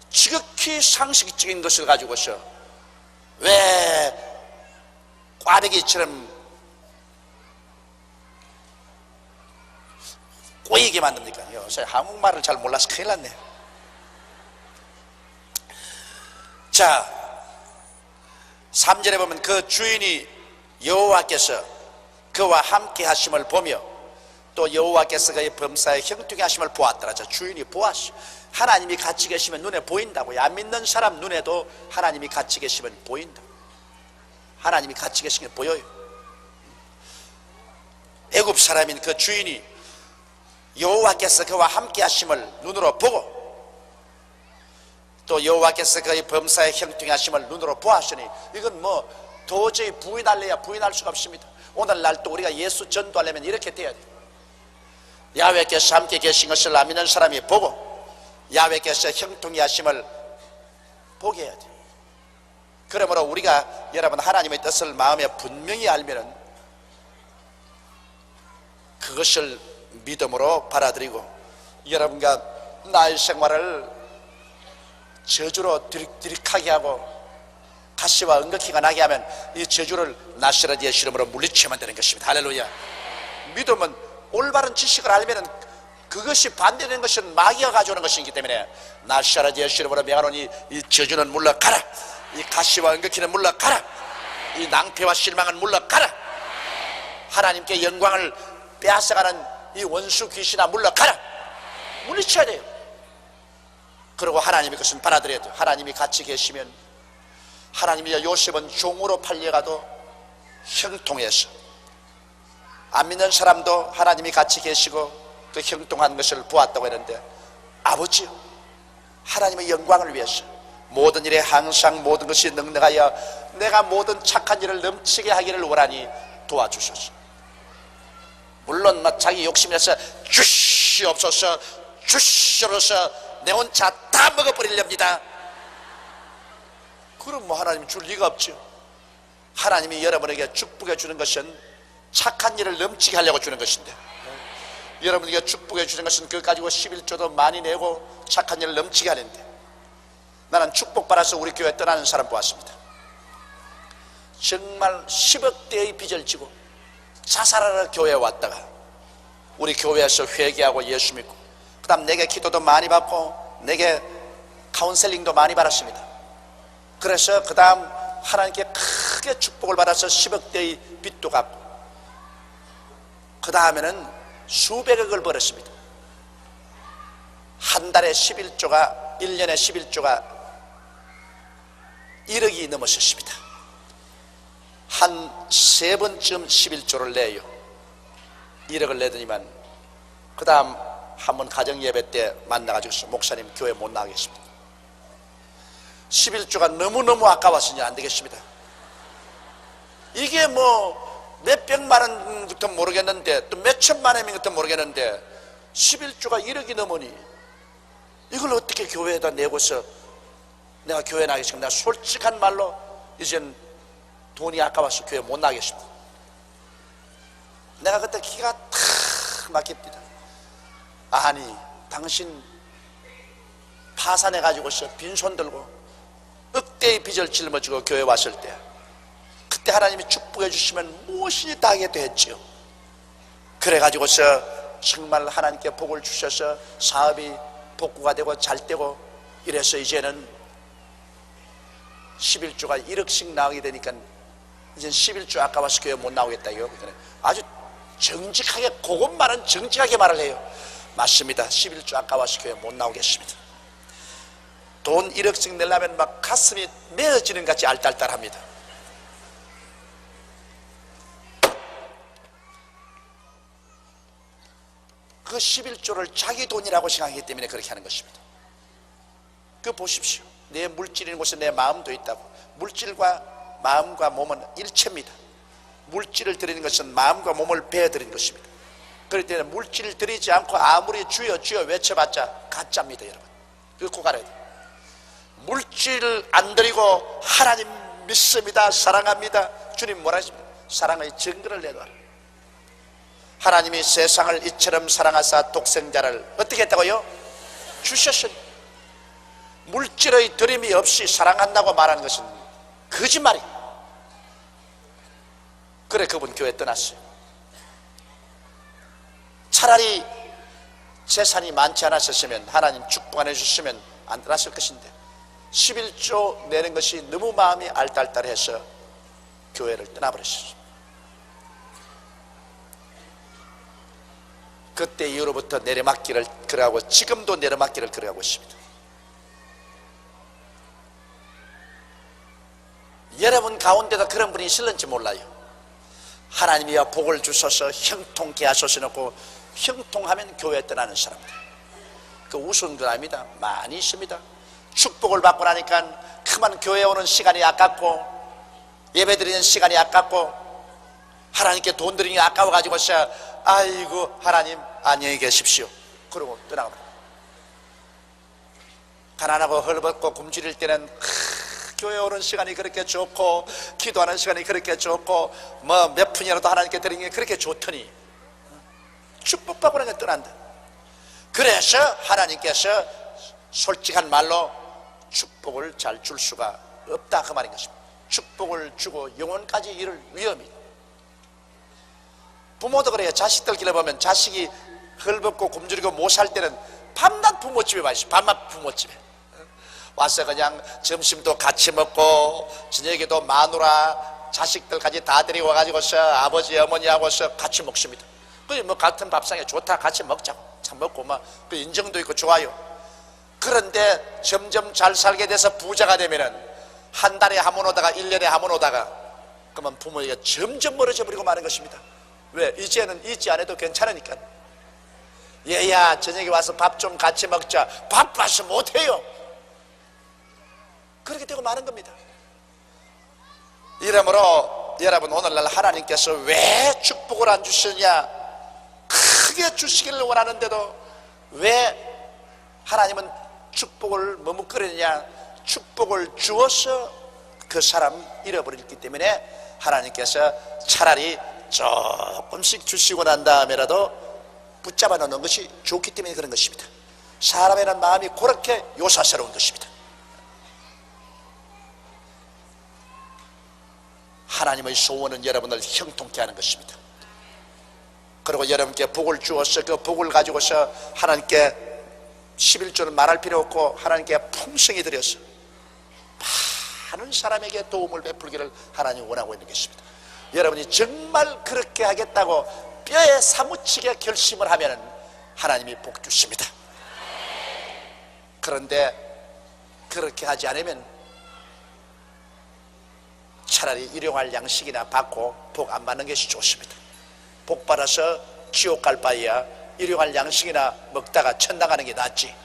지극히 상식적인 것을 가지고서 왜 꽈배기처럼 꼬이게 만듭니까? 요새 한국말을 잘 몰라서 큰일 났네. 자, 3절에 보면 그 주인이 여호와께서 그와 함께 하심을 보며 또 여호와께서 그의 범사에 형통케 하심을 보았더라. 자, 주인이 보았어. 하나님이 같이 계시면 눈에 보인다고요. 안 믿는 사람 눈에도 하나님이 같이 계시면 보인다. 하나님이 같이 계시는 게 보여요. 애굽 사람인 그 주인이 여호와께서 그와 함께 하심을 눈으로 보고 또 여호와께서 그의 범사에 형통케 하심을 눈으로 보았으니, 이건 뭐 도저히 부인할래야 부인할 수가 없습니다. 오늘날 또 우리가 예수 전도하려면 이렇게 돼야 돼요. 야훼께서 함께 계신 것을 안 믿는 사람이 보고 야훼께서 형통케 하심을 보게 해야 돼요. 그러므로 우리가 여러분 하나님의 뜻을 마음에 분명히 알면은 그것을 믿음으로 받아들이고, 여러분과 나의 생활을 저주로 드릭하게 하고 가시와 은극히가 나게 하면 이 저주를 나시라지의 시름으로 물리쳐야만 되는 것입니다. 할렐루야. 믿음은 올바른 지식을 알면은 그것이 반대되는 것은 마귀가 가져오는 것이기 때문에 나시라지의 시름으로 명하노니 이 저주는 물러가라, 이 가시와 은극히는 물러가라, 이 낭패와 실망은 물러가라, 하나님께 영광을 빼앗아가는 이 원수 귀신아 물러가라. 물리쳐야 돼요. 그리고 하나님의 것은 받아들여야 돼요. 하나님이 같이 계시면, 하나님이 요셉은 종으로 팔려가도 형통해서, 안 믿는 사람도 하나님이 같이 계시고 그 형통한 것을 보았다고 했는데, 아버지요, 하나님의 영광을 위해서 모든 일에 항상 모든 것이 능력하여 내가 모든 착한 일을 넘치게 하기를 원하니 도와주소서. 물론 자기 욕심에서 주시옵소서 주시옵소서 내 혼자 다 먹어버리렵니다. 그럼 뭐 하나님 줄 리가 없죠. 하나님이 여러분에게 축복해 주는 것은 착한 일을 넘치게 하려고 주는 것인데, 여러분에게 축복해 주는 것은 그거 가지고 11조도 많이 내고 착한 일을 넘치게 하는데, 나는 축복받아서 우리 교회 떠나는 사람 보았습니다. 정말 10억대의 빚을 지고 자살하러 교회에 왔다가 우리 교회에서 회개하고 예수 믿고, 그 다음 내게 기도도 많이 받고 내게 카운셀링도 많이 받았습니다. 그래서 그 다음 하나님께 크게 축복을 받아서 10억대의 빚도 갚고, 그 다음에는 수백억을 벌었습니다. 한 달에 11조가 1년에 11조가 1억이 넘었습니다. 한 3번쯤 11조를 내요. 1억을 내더니만 그 다음 한번 가정예배 때 만나가지고 목사님 교회 못 나가겠습니다. 11조가 너무너무 아까워서는 안 되겠습니다. 이게 뭐 몇백만 원부터 모르겠는데 또 몇천만 원부터 모르겠는데 11조가 1억이 넘으니 이걸 어떻게 교회에다 내고서 내가 교회 나가겠습니다. 내가 솔직한 말로 이젠 돈이 아까워서 교회 못 나가겠습니다. 내가 그때 기가 탁 막힙니다. 아니 당신 파산해가지고서 빈손 들고 그때의 빚을 짊어지고 교회 왔을 때, 그때 하나님이 축복해 주시면 무엇이든지 다 하겠다 했지요. 그래가지고서 정말 하나님께 복을 주셔서 사업이 복구가 되고 잘 되고 이래서 이제는 11조가 1억씩 나오게 되니까 이제 11조 아까워서 교회 못 나오겠다 이거. 아주 정직하게, 그것만은 정직하게 말을 해요. 맞습니다. 11조 아까워서 교회 못 나오겠습니다. 돈 1억씩 내려면 막 가슴이 메어지는 같이 알딸딸합니다. 그 11조를 자기 돈이라고 생각하기 때문에 그렇게 하는 것입니다. 그 보십시오. 내 물질인 곳에 내 마음도 있다고. 물질과 마음과 몸은 일체입니다. 물질을 드리는 것은 마음과 몸을 베어드리는 것입니다. 그렇기 때문에 물질을 드리지 않고 아무리 주여 주여 외쳐봤자 가짜입니다. 여러분, 그거 꼭 알아야 돼요. 물질을 안 드리고 하나님 믿습니다, 사랑합니다, 주님 뭐라 하십니까? 사랑의 증거를 내놓아라. 하나님이 세상을 이처럼 사랑하사 독생자를 어떻게 했다고요? 주셨으니. 물질의 드림이 없이 사랑한다고 말하는 것은 거짓말이에요. 그래 그분 교회 떠났어요. 차라리 재산이 많지 않았었으면, 하나님 축복 안 해주셨으면 안 떠났을 것인데 11조 내는 것이 너무 마음이 알딸딸해서 교회를 떠나버렸어요. 그때 이후로부터 내려막기를 그러하고 지금도 내려막기를 그러하고 있습니다. 여러분 가운데도 그런 분이 있을는지 몰라요. 하나님이여 복을 주셔서 형통케 하소서 놓고 형통하면 교회 떠나는 사람들, 그 우스운 건 아닙니다. 많이 있습니다. 축복을 받고 나니까 그만 교회 오는 시간이 아깝고 예배 드리는 시간이 아깝고 하나님께 돈 드리는 게 아까워가지고서 아이고 하나님 안녕히 계십시오 그러고 떠나갑니다. 가난하고 헐벗고 굶주릴 때는 교회 오는 시간이 그렇게 좋고 기도하는 시간이 그렇게 좋고 뭐 몇 푼이라도 하나님께 드리는 게 그렇게 좋더니 축복받고 나니까 떠난다. 그래서 하나님께서 솔직한 말로 축복을 잘 줄 수가 없다 그 말인 것입니다. 축복을 주고 영혼까지 이룰 위험이. 부모도 그래요. 자식들 길러보면 자식이 헐벗고 굶주리고 못 살 때는 밤낮 부모집에 와 있어요. 밤낮 부모집에 와서 그냥 점심도 같이 먹고 저녁에도 마누라 자식들까지 다 데리고 와가지고서 아버지 어머니하고서 같이 먹습니다. 그 뭐 같은 밥상에 좋다 같이 먹자고 참 먹고 막 그 인정도 있고 좋아요. 그런데 점점 잘 살게 돼서 부자가 되면은 한 달에 한 번 오다가 1년에 한 번 오다가 그러면 부모에게 점점 멀어져 버리고 마는 것입니다. 왜? 이제는 잊지 않아도 괜찮으니까. 얘야 저녁에 와서 밥 좀 같이 먹자. 바빠서 못해요. 그렇게 되고 마는 겁니다. 이러므로 여러분 오늘날 하나님께서 왜 축복을 안 주시느냐, 크게 주시기를 원하는데도 왜 하나님은 축복을 머뭇거리느냐, 축복을 주어서 그 사람 잃어버렸기 때문에 하나님께서 차라리 조금씩 주시고 난 다음에라도 붙잡아 놓는 것이 좋기 때문에 그런 것입니다. 사람이란 마음이 그렇게 요사스러운 것입니다. 하나님의 소원은 여러분을 형통케 하는 것입니다. 그리고 여러분께 복을 주어서 그 복을 가지고서 하나님께 11조는 말할 필요 없고 하나님께 풍성히 드려서 많은 사람에게 도움을 베풀기를 하나님이 원하고 있는 것입니다. 여러분이 정말 그렇게 하겠다고 뼈에 사무치게 결심을 하면 하나님이 복 주십니다. 그런데 그렇게 하지 않으면 차라리 일용할 양식이나 받고 복 안 받는 것이 좋습니다. 복 받아서 지옥 갈 바에야 일용할 양식이나 먹다가 천당 가는 게 낫지.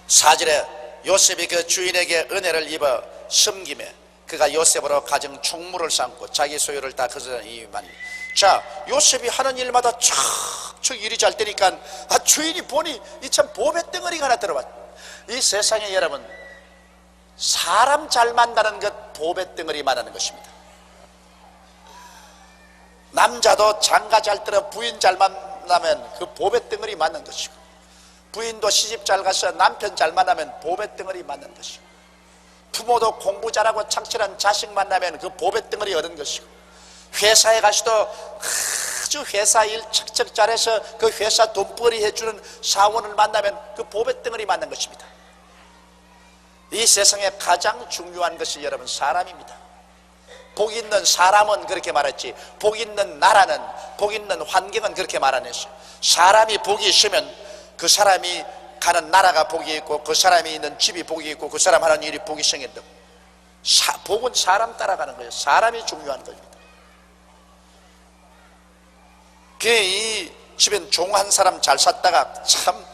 4절에 요셉이 그 주인에게 은혜를 입어 섬김에 그가 요셉으로 가정 총무를 삼고 자기 소유를 다 거두는 이유만. 자, 요셉이 하는 일마다 척척 일이 잘 되니까 주인이 보니 이 참 보배 덩어리가 하나 들어왔. 이 세상에 여러분 사람 잘 만나는 것 보배 덩어리 말하는 것입니다. 남자도 장가 잘 들어 부인 잘 만나면 그 보배 덩어리 맞는 것이고, 부인도 시집 잘 가서 남편 잘 만나면 보배 덩어리 만난 것이고, 부모도 공부 잘하고 착실한 자식 만나면 그 보배 덩어리 얻은 것이고, 회사에 가서도 아주 회사 일 척척 잘해서 그 회사 돈벌이 해주는 사원을 만나면 그 보배 덩어리 만난 것입니다. 이 세상에 가장 중요한 것이 여러분 사람입니다. 복 있는 사람은 그렇게 말했지, 복 있는 나라는, 복 있는 환경은 그렇게 말 안 했어요. 사람이 복이 있으면 그 사람이 가는 나라가 복이 있고, 그 사람이 있는 집이 복이 있고, 그 사람 하는 일이 복이 생긴다고. 복은 사람 따라가는 거예요. 사람이 중요한 겁니다. 이 집엔 종 한 사람 잘 샀다가 참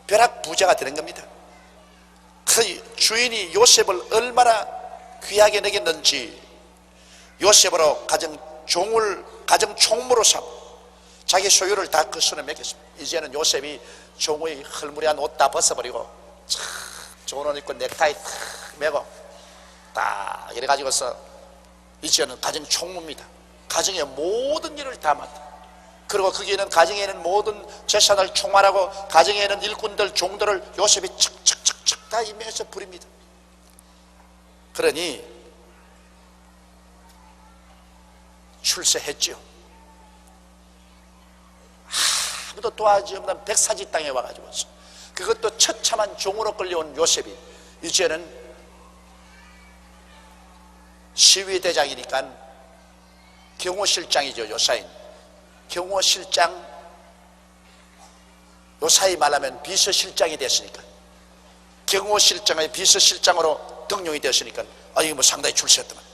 벼락 부자가 되는 겁니다. 그 주인이 요셉을 얼마나 귀하게 여겼는지 요셉으로 가정 총무로 삼고 자기 소유를 다 그 손에 맡겼습니다. 이제는 요셉이 종의 헐무리한 옷 다 벗어버리고 참 좋은 옷 입고 넥타이 탁 매고 딱 이래가지고서 이제는 가정 총무입니다. 가정의 모든 일을 다 맡아. 그리고 거기에는 가정에 있는 모든 재산을 총괄하고 가정에 있는 일꾼들 종들을 요셉이 척척척척 다 임명해서 부립니다. 그러니 출세했죠. 아무도 도와주지 없는 백사지 땅에 와가지고 그것도 처참한 종으로 끌려온 요셉이 이제는 시위대장이니까 경호실장이죠. 요사인 경호실장, 요사이 말하면 비서실장이 됐으니까 경호실장의 비서실장으로 등용이 되었으니까 이거 뭐 상당히 출세했더만.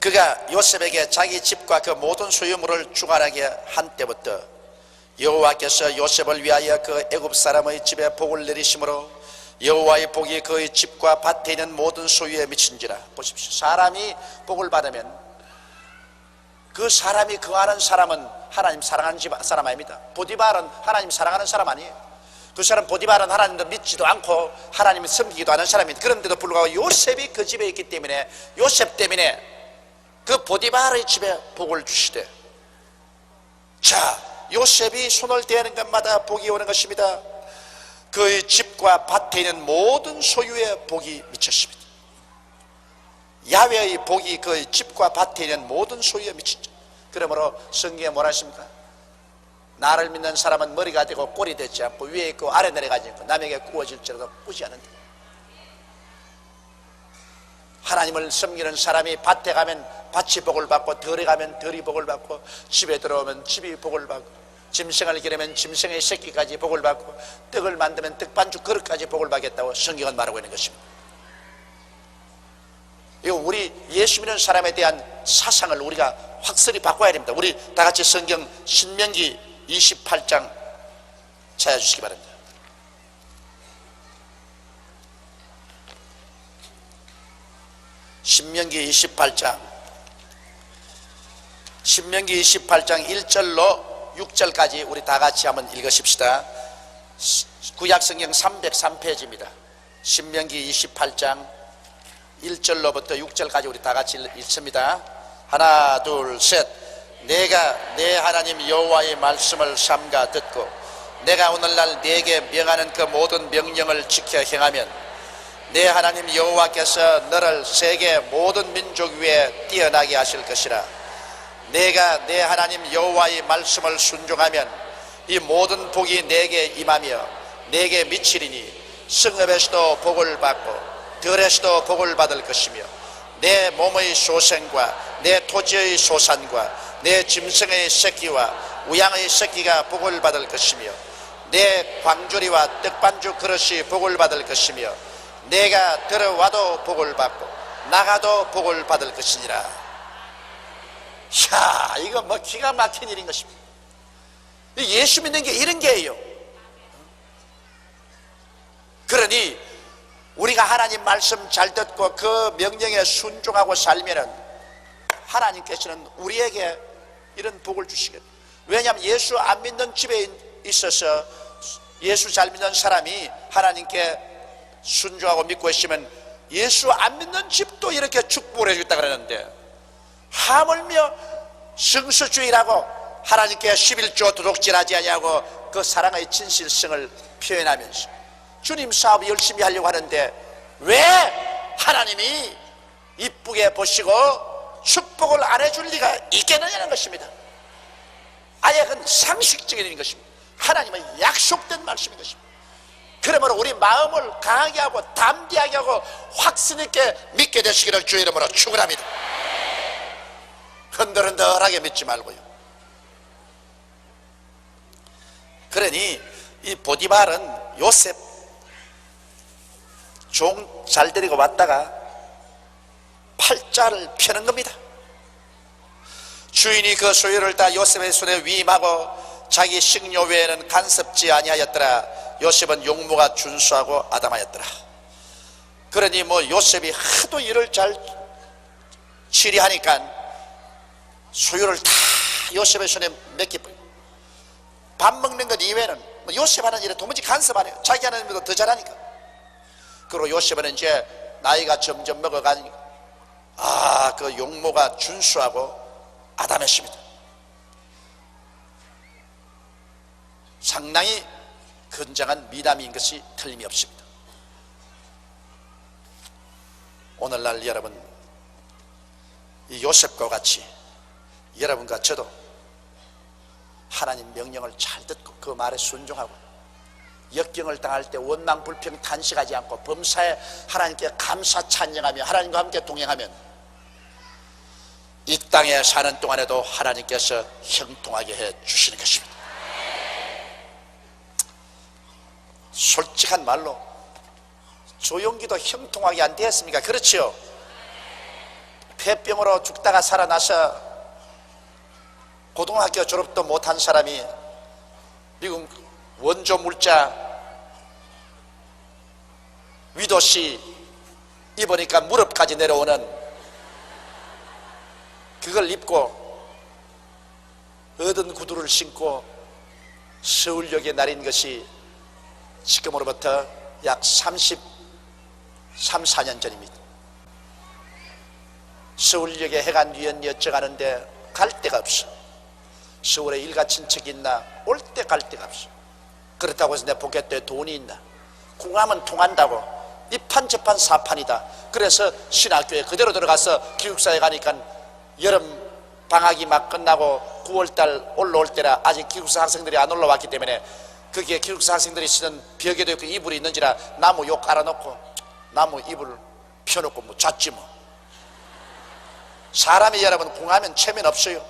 그가 요셉에게 자기 집과 그 모든 소유물을 주관하게 한 때부터 여호와께서 요셉을 위하여 그 애굽 사람의 집에 복을 내리심으로 여호와의 복이 그의 집과 밭에 있는 모든 소유에 미친지라. 보십시오. 사람이 복을 받으면 그 사람이 거하는 사람은 하나님 사랑하는 사람 아닙니다. 보디발은 하나님 사랑하는 사람 아니에요. 그 사람 보디발은 하나님도 믿지도 않고 하나님을 섬기기도 하는 사람입니다. 그런데도 불구하고 요셉이 그 집에 있기 때문에 요셉 때문에 그 보디발의 집에 복을 주시되, 자 요셉이 손을 대는 것마다 복이 오는 것입니다. 그의 집과 밭에 있는 모든 소유에 복이 미쳤습니다. 야훼의 복이 그의 집과 밭에 있는 모든 소유에 미치죠. 그러므로 성경에 뭐라 하십니까? 나를 믿는 사람은 머리가 되고 꼴이 되지 않고 위에 있고 아래 내려가지 않고 남에게 구워질지라도 꾸지 않는다. 하나님을 섬기는 사람이 밭에 가면 밭이 복을 받고 덜에 가면 덜이 복을 받고 집에 들어오면 집이 복을 받고 짐승을 기르면 짐승의 새끼까지 복을 받고 떡을 만들면 떡반죽 그릇까지 복을 받겠다고 성경은 말하고 있는 것입니다. 이거 우리 예수 믿는 사람에 대한 사상을 우리가 확실히 바꿔야 됩니다. 우리 다 같이 성경 신명기 28장 찾아주시기 바랍니다. 신명기 28장 1절로 6절까지 우리 다 같이 한번 읽으십시다. 구약성경 303페이지입니다. 신명기 28장 1절로부터 6절까지 우리 다 같이 읽습니다. 하나 둘 셋. 내가 내 하나님 여호와의 말씀을 삼가 듣고 내가 오늘날 네게 명하는 그 모든 명령을 지켜 행하면 내 하나님 여호와께서 너를 세계 모든 민족 위에 뛰어나게 하실 것이라. 내가 내 하나님 여호와의 말씀을 순종하면 이 모든 복이 내게 임하며 내게 미치리니 성읍에서도 복을 받고 들에서도 복을 받을 것이며 내 몸의 소생과 내 토지의 소산과 내 짐승의 새끼와 우양의 새끼가 복을 받을 것이며 내 광주리와 떡반죽 그릇이 복을 받을 것이며 내가 들어와도 복을 받고 나가도 복을 받을 것이니라. 야, 이거 뭐 기가 막힌 일인 것입니다. 예수 믿는 게 이런 게예요. 그러니 우리가 하나님 말씀 잘 듣고 그 명령에 순종하고 살면은 하나님께서는 우리에게 이런 복을 주시겠다. 왜냐하면 예수 안 믿는 집에 있어서 예수 잘 믿는 사람이 하나님께 순종하고 믿고 있으면 예수 안 믿는 집도 이렇게 축복을 해주겠다 그러는데, 하물며 성수주의라고 하나님께 11조 도둑질하지 아니하고 그 사랑의 진실성을 표현하면서 주님 사업을 열심히 하려고 하는데 왜 하나님이 이쁘게 보시고 축복을 안 해줄 리가 있겠느냐는 것입니다. 아예 그건 상식적인 것입니다. 하나님은 약속된 말씀인 것입니다. 그러므로 우리 마음을 강하게 하고 담대하게 하고 확신 있게 믿게 되시기를 주의 이름으로 축원합니다. 흔들흔들하게 믿지 말고요. 그러니 이 보디발은 요셉 종 잘 데리고 왔다가 팔자를 펴는 겁니다. 주인이 그 소유를 다 요셉의 손에 위임하고 자기 식료 외에는 간섭지 아니하였더라. 요셉은 용모가 준수하고 아담하였더라. 그러니 요셉이 하도 일을 잘 처리하니까 소유를 다 요셉의 손에 맡겨버려. 밥 먹는 것 이외에는 요셉 하는 일에 도무지 간섭 안 해요. 자기 하는 일보다 더 잘하니까. 그리고 요셉은 이제 나이가 점점 먹어가니까 그 용모가 준수하고 아담했습니다. 상당히 건장한 미남인 것이 틀림이 없습니다. 오늘날 여러분, 이 요셉과 같이 여러분과 저도 하나님 명령을 잘 듣고 그 말에 순종하고 역경을 당할 때 원망불평 탄식하지 않고 범사에 하나님께 감사 찬양하며 하나님과 함께 동행하면 이 땅에 사는 동안에도 하나님께서 형통하게 해 주시는 것입니다. 솔직한 말로 조용기도 형통하게 안 되었습니까? 그렇지요? 폐병으로 죽다가 살아나서 고등학교 졸업도 못한 사람이 미국 원조 물자 위도씨 입으니까 무릎까지 내려오는 그걸 입고 얻은 구두를 신고 서울역에 내린 것이 지금으로부터 약 34년 전입니다. 서울역에 해간 유연 여쭤가는데 갈 데가 없어. 서울에 일가 친척이 있나? 올 때 갈 데가 없어. 그렇다고 해서 내 포켓에 돈이 있나? 궁하면 통한다고. 이판저판 사판이다. 그래서 신학교에 그대로 들어가서 기숙사에 가니까 여름 방학이 막 끝나고 9월달 올라올 때라 아직 기숙사 학생들이 안 올라왔기 때문에 그게 기숙사 학생들이 쓰는 벽에도 있고 이불이 있는지라 나무 요 깔아놓고 나무 이불을 펴놓고 잤지 뭐. 사람이 여러분 궁하면 체면 없어요.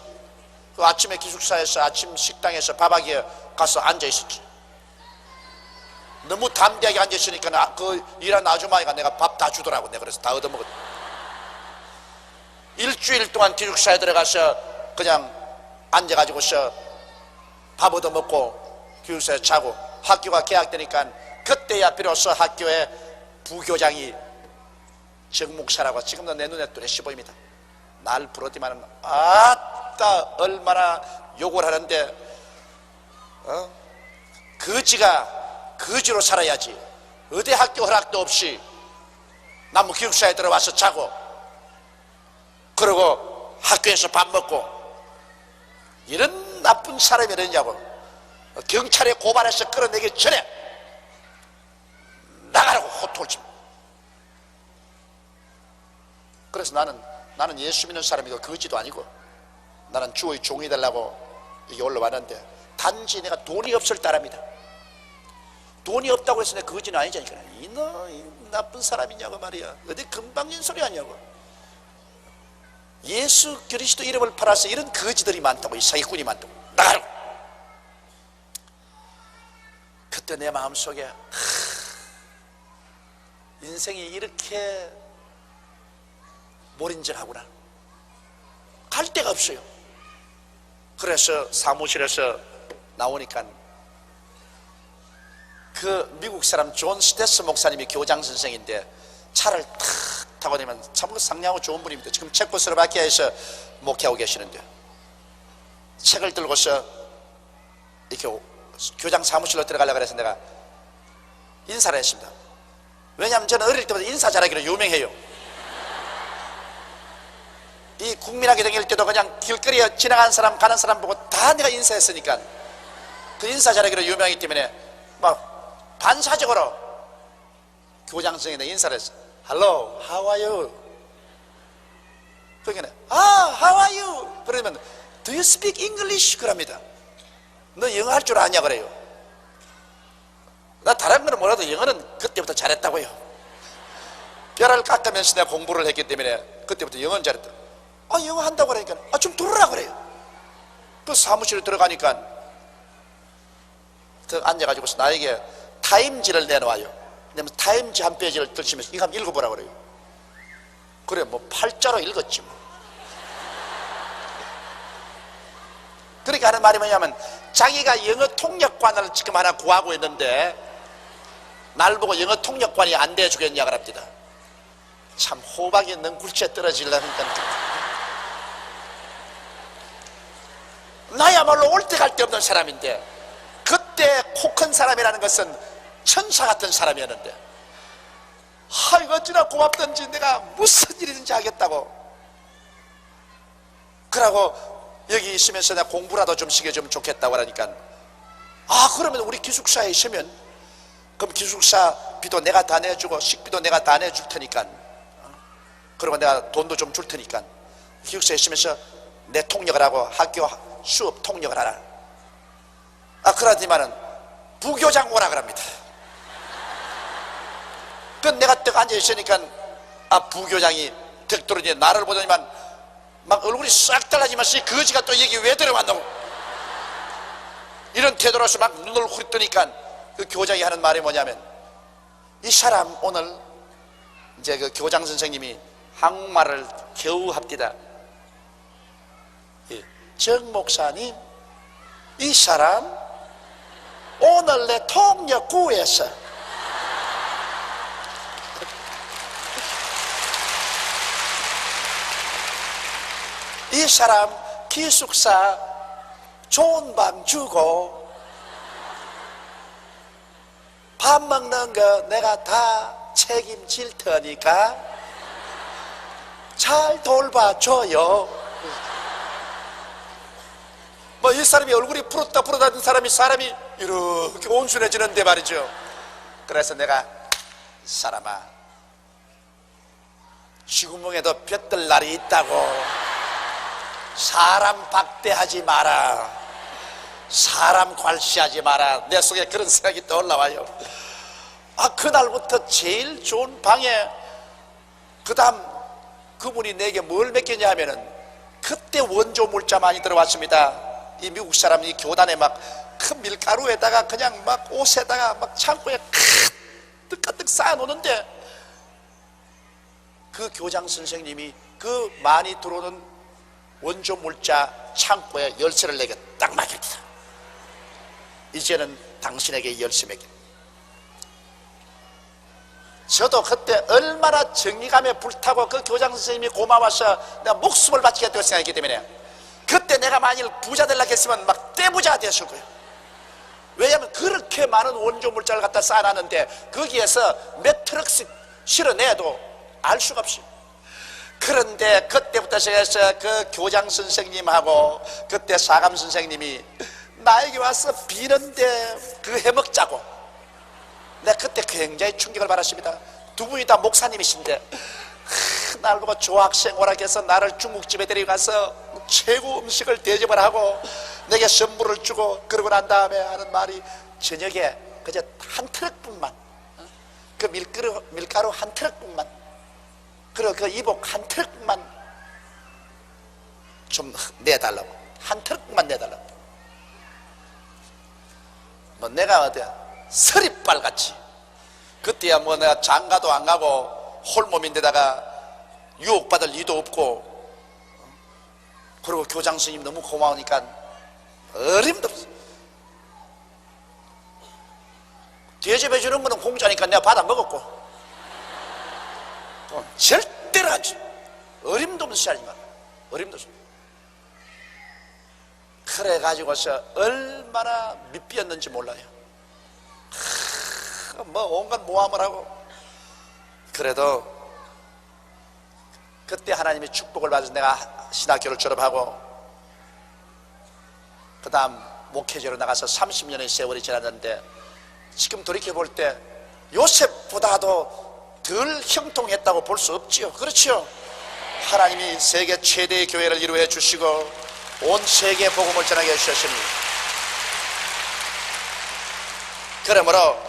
그 아침에 기숙사에서 아침 식당에서 밥하기에 가서 앉아있었지. 너무 담대하게 앉아있으니까 그 일하는 아주머니가 내가 밥 다 주더라고. 내가 그래서 다 얻어먹었다. 일주일 동안 기숙사에 들어가서 그냥 앉아가지고서 밥 얻어먹고 기숙사에 자고 학교가 개학되니까 그때야 비로소 학교에 부교장이 정목사라고 지금도 내 눈에 뚜렷이 보입니다. 날 부르지만은 아따 얼마나 욕을 하는데 거지가 거지로 살아야지 어디 학교 허락도 없이 나무 기숙사에 들어와서 자고 그러고 학교에서 밥 먹고 이런 나쁜 사람이 어딨냐고. 경찰에 고발해서 끌어내기 전에 나가라고 호통을 칩니다. 그래서 나는 예수 믿는 사람이고 거지도 아니고 나는 주의 종이 되려고 여기 올라왔는데 단지 내가 돈이 없을 따름이다. 돈이 없다고 해서 내가 거지는 아니잖아. 이 나쁜 사람이냐고 말이야. 어디 금방진 소리 하냐고. 예수 그리스도 이름을 팔아서 이런 거지들이 많다고. 이 사기꾼이 많다고. 나가라고. 그때 내 마음속에 인생이 이렇게 몰인전하구나. 갈 데가 없어요. 그래서 사무실에서 나오니까 그 미국 사람 존 스테스 목사님이 교장 선생인데 차를 탁 타고 다니면 참 상냥하고 좋은 분입니다. 지금 체코스로바키아에서 목회하고 계시는데 책을 들고서 이렇게 교장 사무실로 들어가려고 해서 내가 인사를 했습니다. 왜냐하면 저는 어릴 때부터 인사 잘하기로 유명해요. 이 국민학교 다닐 때도 그냥 길거리에 지나가는 사람 가는 사람 보고 다 내가 인사했으니까 그 인사 잘하기로 유명하기 때문에 막 반사적으로 교장 선생님한테 인사를 했어. Hello, how are you? 그러니까 how are you? 그러면 Do you speak English? 그럽니다. 너 영어 할 줄 아냐 그래요. 나 다른 거는 몰라도 영어는 그때부터 잘했다고요. 뼈를 깎으면서 내가 공부를 했기 때문에 그때부터 영어는 잘했다. 영어 한다고 그러니까 좀 들으라 그래요. 그 사무실에 들어가니까 앉아가지고서 나에게 타임지를 내놓아요. 왜냐면 타임지 한 페이지를 들치면서 이거 한번 읽어보라 그래요. 그래 뭐 팔자로 읽었지 뭐. 그렇게 하는 말이 뭐냐면 자기가 영어 통역관을 지금 하나 구하고 있는데 날 보고 영어 통역관이 안 돼주겠냐 그럽니다. 참 호박이 능굴째 떨어지려니까 나야말로 올 때 갈 데 없는 사람인데 그때 코 큰 사람이라는 것은 천사 같은 사람이었는데 이거 어찌나 고맙던지 내가 무슨 일이든지 하겠다고 그러고 여기 있으면서 내가 공부라도 좀 시켜주면 좋겠다고 하니까 그러면 우리 기숙사에 있으면 그럼 기숙사비도 내가 다 내주고 식비도 내가 다 내줄 테니까 그리고 내가 돈도 좀 줄 테니까 기숙사에 있으면서 내 통역을 하고 학교 수업 통역을 하라. 그러지만은 부교장 오라 그럽니다. 그 내가 딱 앉아 있으니까 부교장이 득 떨어지니 나를 보더니만 막 얼굴이 싹 달라지면서 이 거지가 또 여기 왜 들어왔노? 이런 태도로서 막 눈을 후리뜨니까 그 교장이 하는 말이 뭐냐면 이 사람 오늘 이제 그 교장 선생님이 한국말을 겨우 합디다. 정 목사님, 이 사람 오늘 내 통역 구해서 이 사람 기숙사 좋은 방 주고 밥 먹는 거 내가 다 책임질 테니까 잘 돌봐줘요. 뭐 이 사람이 얼굴이 부르다는 사람이 이렇게 온순해지는데 말이죠. 그래서 내가 사람아 지구멍에도 볕들 날이 있다고 사람 박대하지 마라, 사람 괄시하지 마라. 내 속에 그런 생각이 떠올라와요. 그날부터 제일 좋은 방에 그 다음 그분이 내게 뭘 맡겼냐 하면은 그때 원조 물자 많이 들어왔습니다. 이 미국 사람이 교단에 막 큰 밀가루에다가 그냥 막 옷에다가 막 창고에 가득가득 쌓아놓는데 그 교장 선생님이 그 많이 들어오는 원조 물자 창고에 열쇠를 내게 딱 맡깁니다. 이제는 당신에게 열쇠 맡겨. 저도 그때 얼마나 정의감에 불타고 그 교장 선생님이 고마워서 내가 목숨을 바치겠다고 생각했기 때문에 그때 내가 만일 부자 되려고 했으면 막 떼부자 됐을 거예요. 왜냐하면 그렇게 많은 원조 물자를 갖다 쌓아놨는데 거기에서 몇 트럭씩 실어내도 알 수가 없어요. 그런데 그때부터 시작해서 그 교장 선생님하고 그때 사감 선생님이 나에게 와서 비는데 그 해먹자고 내가 그때 굉장히 충격을 받았습니다. 두 분이 다 목사님이신데 날 보고 조학생 오락해서 나를 중국집에 데려가서 최고 음식을 대접을 하고 내게 선물을 주고 그러고 난 다음에 하는 말이 저녁에 그저 한 트럭분만 그 밀가루 한 트럭분만 그리고 그 이복 한 트럭만 좀 내달라고 한 트럭만 내달라고 뭐 내가 어디야 서리빨같이 그때야 뭐 내가 장가도 안 가고 홀몸인데다가 유혹받을 리도 없고 그리고 교장 선생님 너무 고마우니까 어림도 없어. 대접해 주는 거는 공짜니까 내가 받아 먹었고 절대로 하지 어림도 없는 시간이만 어림도 없어. 그래가지고서 얼마나 밑비었는지 몰라요. 뭐 온갖 모함을 하고 그래도 그때 하나님의 축복을 받아서 내가 신학교를 졸업하고 그 다음 목회자로 나가서 30년의 세월이 지났는데 지금 돌이켜볼 때 요셉보다도 덜 형통했다고 볼 수 없지요. 그렇죠? 하나님이 세계 최대의 교회를 이루어 주시고 온 세계에 복음을 전하게 해주셨으니, 그러므로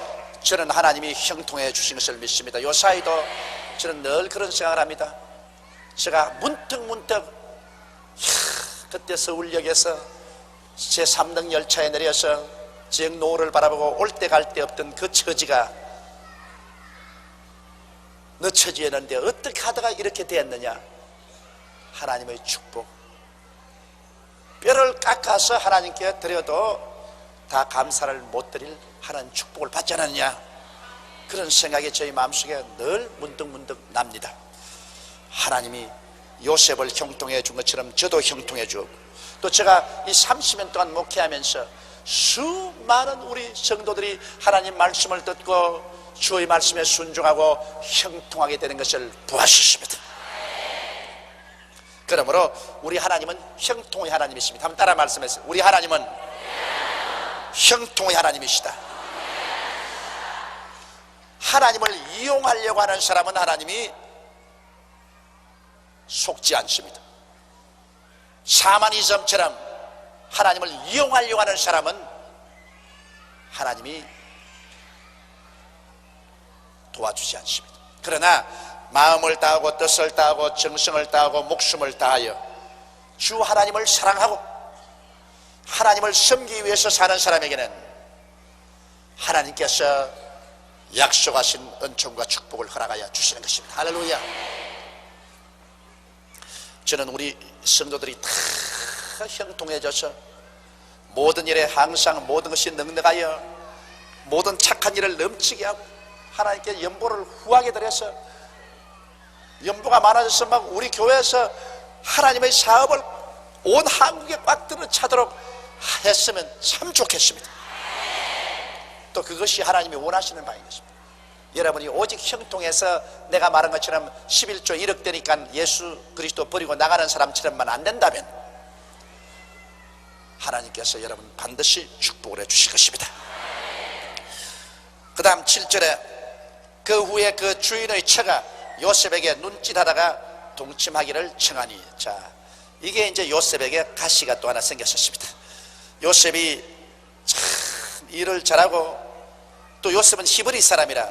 저는 하나님이 형통해 주신 것을 믿습니다. 요사이도 저는 늘 그런 생각을 합니다. 제가 문득 그때 서울역에서 제3등 열차에 내려서 지역 노을을 바라보고 올 때 갈 때 없던 그 처지가 너 처지였는데 어떻게 하다가 이렇게 됐느냐. 하나님의 축복, 뼈를 깎아서 하나님께 드려도 다 감사를 못 드릴 하나님 축복을 받지 않았냐, 그런 생각이 저희 마음속에 늘 문득 납니다. 하나님이 요셉을 형통해 준 것처럼 저도 형통해 주었고, 또 제가 이 30년 동안 목회하면서 수많은 우리 성도들이 하나님 말씀을 듣고 주의 말씀에 순종하고 형통하게 되는 것을 보았습니다. 그러므로 우리 하나님은 형통의 하나님이십니다. 한번 따라 말씀하세요. 우리 하나님은 형통의 하나님이시다. 하나님을 이용하려고 하는 사람은 하나님이 속지 않습니다. 샤머니즘처럼 하나님을 이용하려고 하는 사람은 하나님이 도와주지 않습니다. 그러나 마음을 다하고 뜻을 다하고 정성을 다하고 목숨을 다하여 주 하나님을 사랑하고 하나님을 섬기기 위해서 사는 사람에게는 하나님께서 약속하신 은총과 축복을 허락하여 주시는 것입니다. 할렐루야. 저는 우리 성도들이 다 형통해져서 모든 일에 항상 모든 것이 넉넉하여 모든 착한 일을 넘치게 하고 하나님께 연보를 후하게 드려서 연보가 많아져서 막 우리 교회에서 하나님의 사업을 온 한국에 꽉 들어차도록 했으면 참 좋겠습니다. 또 그것이 하나님이 원하시는 바인 것입니다. 여러분이 오직 형통해서 내가 말한 것처럼 11조 1억 되니까 예수 그리스도 버리고 나가는 사람처럼만 안 된다면 하나님께서 여러분 반드시 축복을 해 주실 것입니다. 그 다음 7절에 그 후에 그 주인의 처가 요셉에게 눈짓하다가 동침하기를 청하니, 자, 이게 이제 요셉에게 가시가 또 하나 생겼었습니다. 요셉이 참 일을 잘하고 또 요셉은 히브리 사람이라,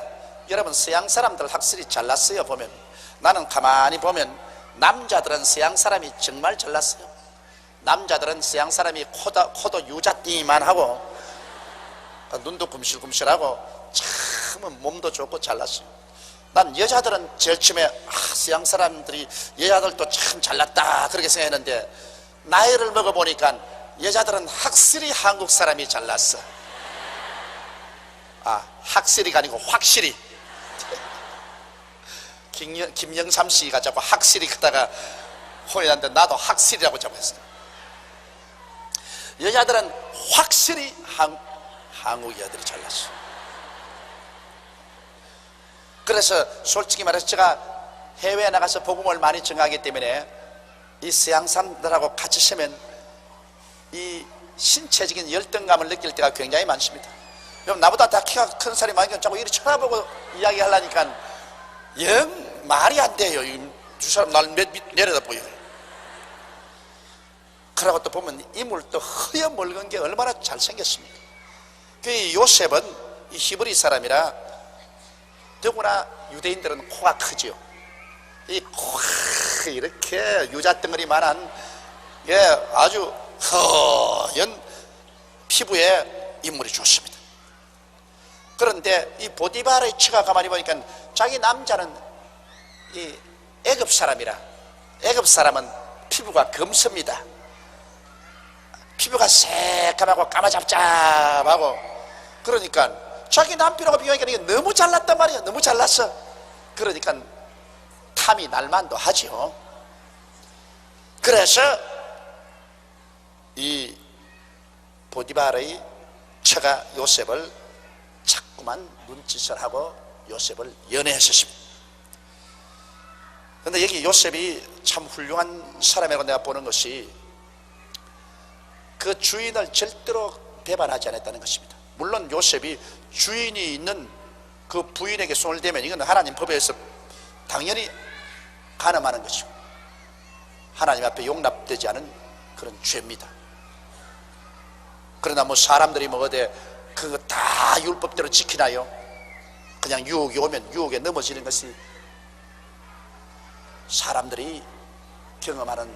여러분 서양 사람들 확실히 잘났어요. 보면 나는 가만히 보면 남자들은 서양 사람이 정말 잘났어요. 남자들은 서양 사람이 코도 유자띠만 하고 눈도 금실금실하고 참 몸도 좋고 잘났어요. 난 여자들은 제일 처음에 서양 사람들이 여자들도 참 잘났다 그렇게 생각했는데 나이를 먹어보니까 여자들은 확실히 한국 사람이 잘났어. 확실히가 아니고 확실히. 김영삼 씨가 자꾸 확실히 크다가 혼이 났는데 나도 확실히라고 자꾸 했어요. 여자들은 확실히 한국 여자들이 잘났어. 그래서 솔직히 말해서 제가 해외에 나가서 복음을 많이 전하기 때문에 이 서양 사람들하고 같이 서면 이 신체적인 열등감을 느낄 때가 굉장히 많습니다. 그럼 나보다 다 키가 큰 사람이 많으니까 자꾸 이렇게 쳐다보고 이야기하려니까 영 말이 안 돼요. 두 사람 날 내려다 보여요. 그러고 또 보면 인물도 허여 멀건 게 얼마나 잘생겼습니까? 그 요셉은 이 히브리 사람이라 더구나 유대인들은 코가 크죠. 이 코가 이렇게 유자덩어리만한 아주 허연 피부의 인물이 좋습니다. 그런데 이 보디발의 처가 가만히 보니까 자기 남자는 이 애굽 사람이라, 애굽 사람은 피부가 검습니다. 피부가 새까맣고 까마잡잡하고, 그러니까 자기 남편하고 비교하니까 이게 너무 잘났단 말이야. 너무 잘났어. 그러니까 탐이 날만도 하죠. 그래서 이 보디발의 처가 요셉을 자꾸만 눈짓을 하고 요셉을 연애했었습니다. 근데 여기 요셉이 참 훌륭한 사람이라고 내가 보는 것이 그 주인을 절대로 배반하지 않았다는 것입니다. 물론 요셉이 주인이 있는 그 부인에게 손을 대면 이건 하나님 법에서 당연히 간음하는 것이고 하나님 앞에 용납되지 않은 그런 죄입니다. 그러나 뭐 사람들이 뭐 어디 그거 다 율법대로 지키나요? 그냥 유혹이 오면 유혹에 넘어지는 것이 사람들이 경험하는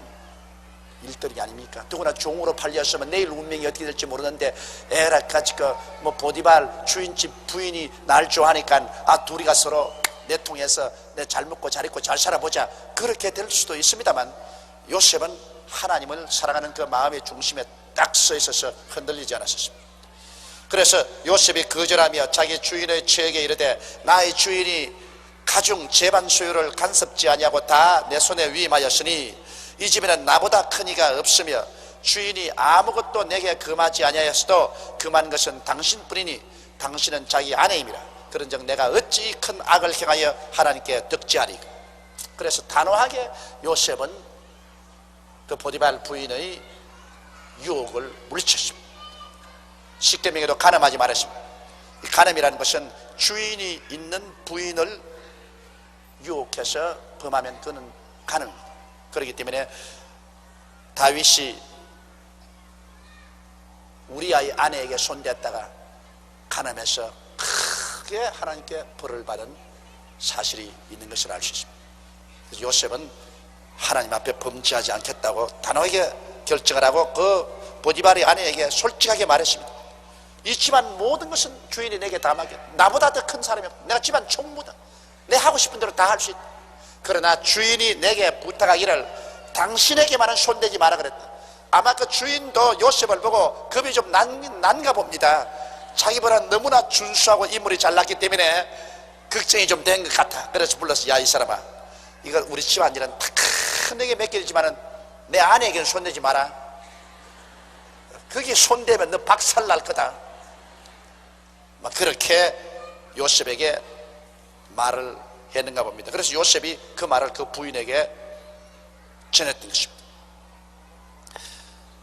일들이 아닙니까? 누구나 종으로 팔렸으면 내일 운명이 어떻게 될지 모르는데 에라까지 뭐 보디발 주인집 부인이 날 좋아하니까 둘이가 서로 내통해서 내 잘 먹고 잘 입고 잘 살아보자, 그렇게 될 수도 있습니다만 요셉은 하나님을 사랑하는 그 마음의 중심에 딱 서 있어서 흔들리지 않았습니다. 그래서 요셉이 거절하며 자기 주인의 처에게 이르되 나의 주인이 가중 재반 소유를 간섭지 아니하고 다 내 손에 위임하였으니 이 집에는 나보다 큰 이가 없으며 주인이 아무것도 내게 금하지 아니하였어도 금한 것은 당신뿐이니 당신은 자기 아내임이라. 그런즉 내가 어찌 큰 악을 행하여 하나님께 득지하리까. 그래서 단호하게 요셉은 그 보디발 부인의 유혹을 물리쳤습니다. 십계명에도 간음하지 말았습니다. 이 간음이라는 것은 주인이 있는 부인을 유혹해서 범하면 그는 간음입니다. 그렇기 때문에 다윗이 우리아의 아내에게 손댔다가 간음해서 크게 하나님께 벌을 받은 사실이 있는 것을 알 수 있습니다. 그래서 요셉은 하나님 앞에 범죄하지 않겠다고 단호하게 결정을 하고 그 보디발의 아내에게 솔직하게 말했습니다. 이 집안 모든 것은 주인이 내게 다 맡겨. 나보다 더 큰 사람이 없고 내가 집안 총무다. 내 하고 싶은 대로 다 할 수 있다. 그러나 주인이 내게 부탁하기를 당신에게만은 손대지 마라 그랬다. 아마 그 주인도 요셉을 보고 겁이 좀 난가 봅니다. 자기보다 너무나 준수하고 인물이 잘났기 때문에 걱정이 좀 된 것 같아. 그래서 불러서 야 이 사람아, 이거 우리 집안일은 다 큰 내게 맡겨지만은 내 아내에게는 손대지 마라. 거기 손대면 너 박살 날 거다. 막 그렇게 요셉에게 말을 했는가 봅니다. 그래서 요셉이 그 말을 그 부인에게 전했던 것입니다.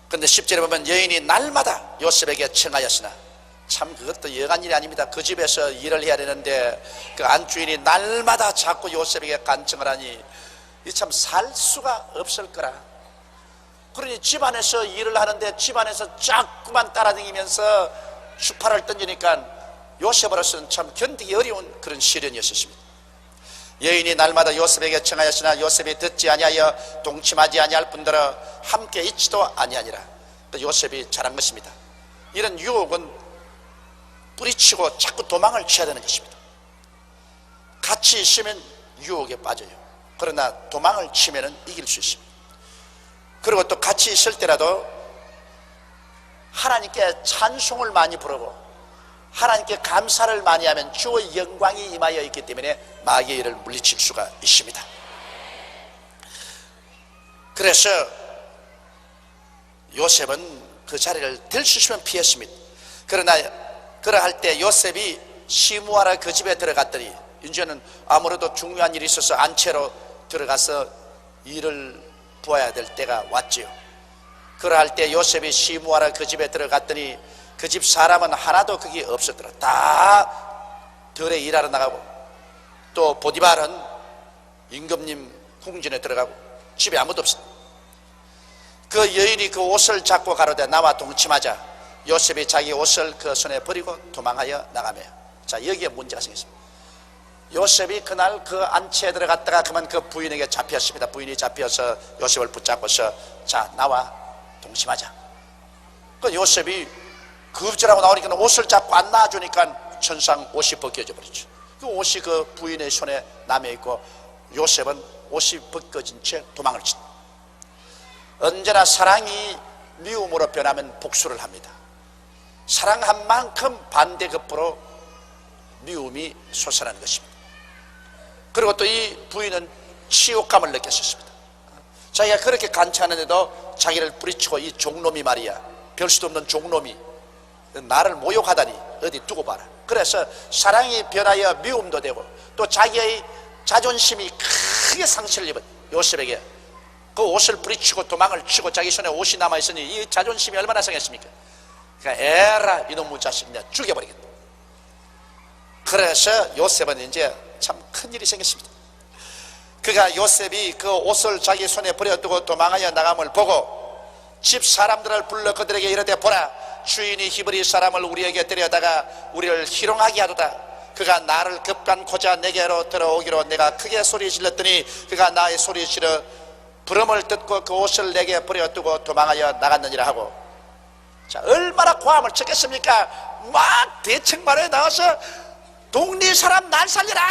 그런데 10절에 보면 여인이 날마다 요셉에게 청하였으나, 참 그것도 여간 일이 아닙니다. 그 집에서 일을 해야 되는데 그 안주인이 날마다 자꾸 요셉에게 간청을 하니 이 참 살 수가 없을 거라. 그러니 집안에서 일을 하는데 집안에서 자꾸만 따라다니면서 수파를 던지니까 요셉으로서는 참 견디기 어려운 그런 시련이었습니다. 여인이 날마다 요셉에게 청하였으나 요셉이 듣지 아니하여 동침하지 아니할 뿐더러 함께 있지도 아니하니라. 요셉이 잘한 것입니다. 이런 유혹은 뿌리치고 자꾸 도망을 쳐야 되는 것입니다. 같이 있으면 유혹에 빠져요. 그러나 도망을 치면 이길 수 있습니다. 그리고 또 같이 있을 때라도 하나님께 찬송을 많이 부르고 하나님께 감사를 많이 하면 주의 영광이 임하여 있기 때문에 마귀의 일을 물리칠 수가 있습니다. 그래서 요셉은 그 자리를 될 수 있으면 피했습니다. 그러나 그러할 때 요셉이 시므아라 그 집에 들어갔더니 이제는 아무래도 중요한 일이 있어서 안채로 들어가서 일을 보아야 될 때가 왔지요. 그러할 때 요셉이 시므아라 그 집에 들어갔더니 그 집 사람은 하나도 거기 없었더라. 다 들에 일하러 나가고 또 보디발은 임금님 궁전에 들어가고 집에 아무도 없었다. 그 여인이 그 옷을 잡고 가로되 나와 동침하자. 요셉이 자기 옷을 그 손에 버리고 도망하여 나가며, 자 여기에 문제가 생겼습니다. 요셉이 그날 그 안채에 들어갔다가 그만 그 부인에게 잡혔습니다. 부인이 잡혀서 요셉을 붙잡고서 자 나와 동침하자. 그 요셉이 급절하고 나오니까 옷을 잡고 안 놔주니까 천상 옷이 벗겨져 버렸죠. 그 옷이 그 부인의 손에 남아있고 요셉은 옷이 벗겨진 채 도망을 친다. 언제나 사랑이 미움으로 변하면 복수를 합니다. 사랑한 만큼 반대급부로 미움이 솟아나는 것입니다. 그리고 또 이 부인은 치욕감을 느꼈었습니다. 자기가 그렇게 간청하는데도 자기를 뿌리치고 이 종놈이 말이야, 별 수도 없는 종놈이 나를 모욕하다니 어디 두고 봐라. 그래서 사랑이 변하여 미움도 되고 또 자기의 자존심이 크게 상처를 입은 요셉에게 그 옷을 부리치고 도망을 치고 자기 손에 옷이 남아있으니 이 자존심이 얼마나 상했습니까? 그러니까 에라 이놈의 자식 내가 죽여버리겠다. 그래서 요셉은 이제 참 큰일이 생겼습니다. 그가 요셉이 그 옷을 자기 손에 버려두고 도망하여 나감을 보고 집 사람들을 불러 그들에게 이르되 보라, 주인이 히브리 사람을 우리에게 데려다가 우리를 희롱하게 하도다. 그가 나를 급간코자 내게로 들어오기로 내가 크게 소리 질렀더니 그가 나의 소리 지르 부름을 듣고 그 옷을 내게 버려두고 도망하여 나갔느니라 하고. 자, 얼마나 고함을 쳤겠습니까? 막 대책마루에 나와서 동네 사람 날 살려라,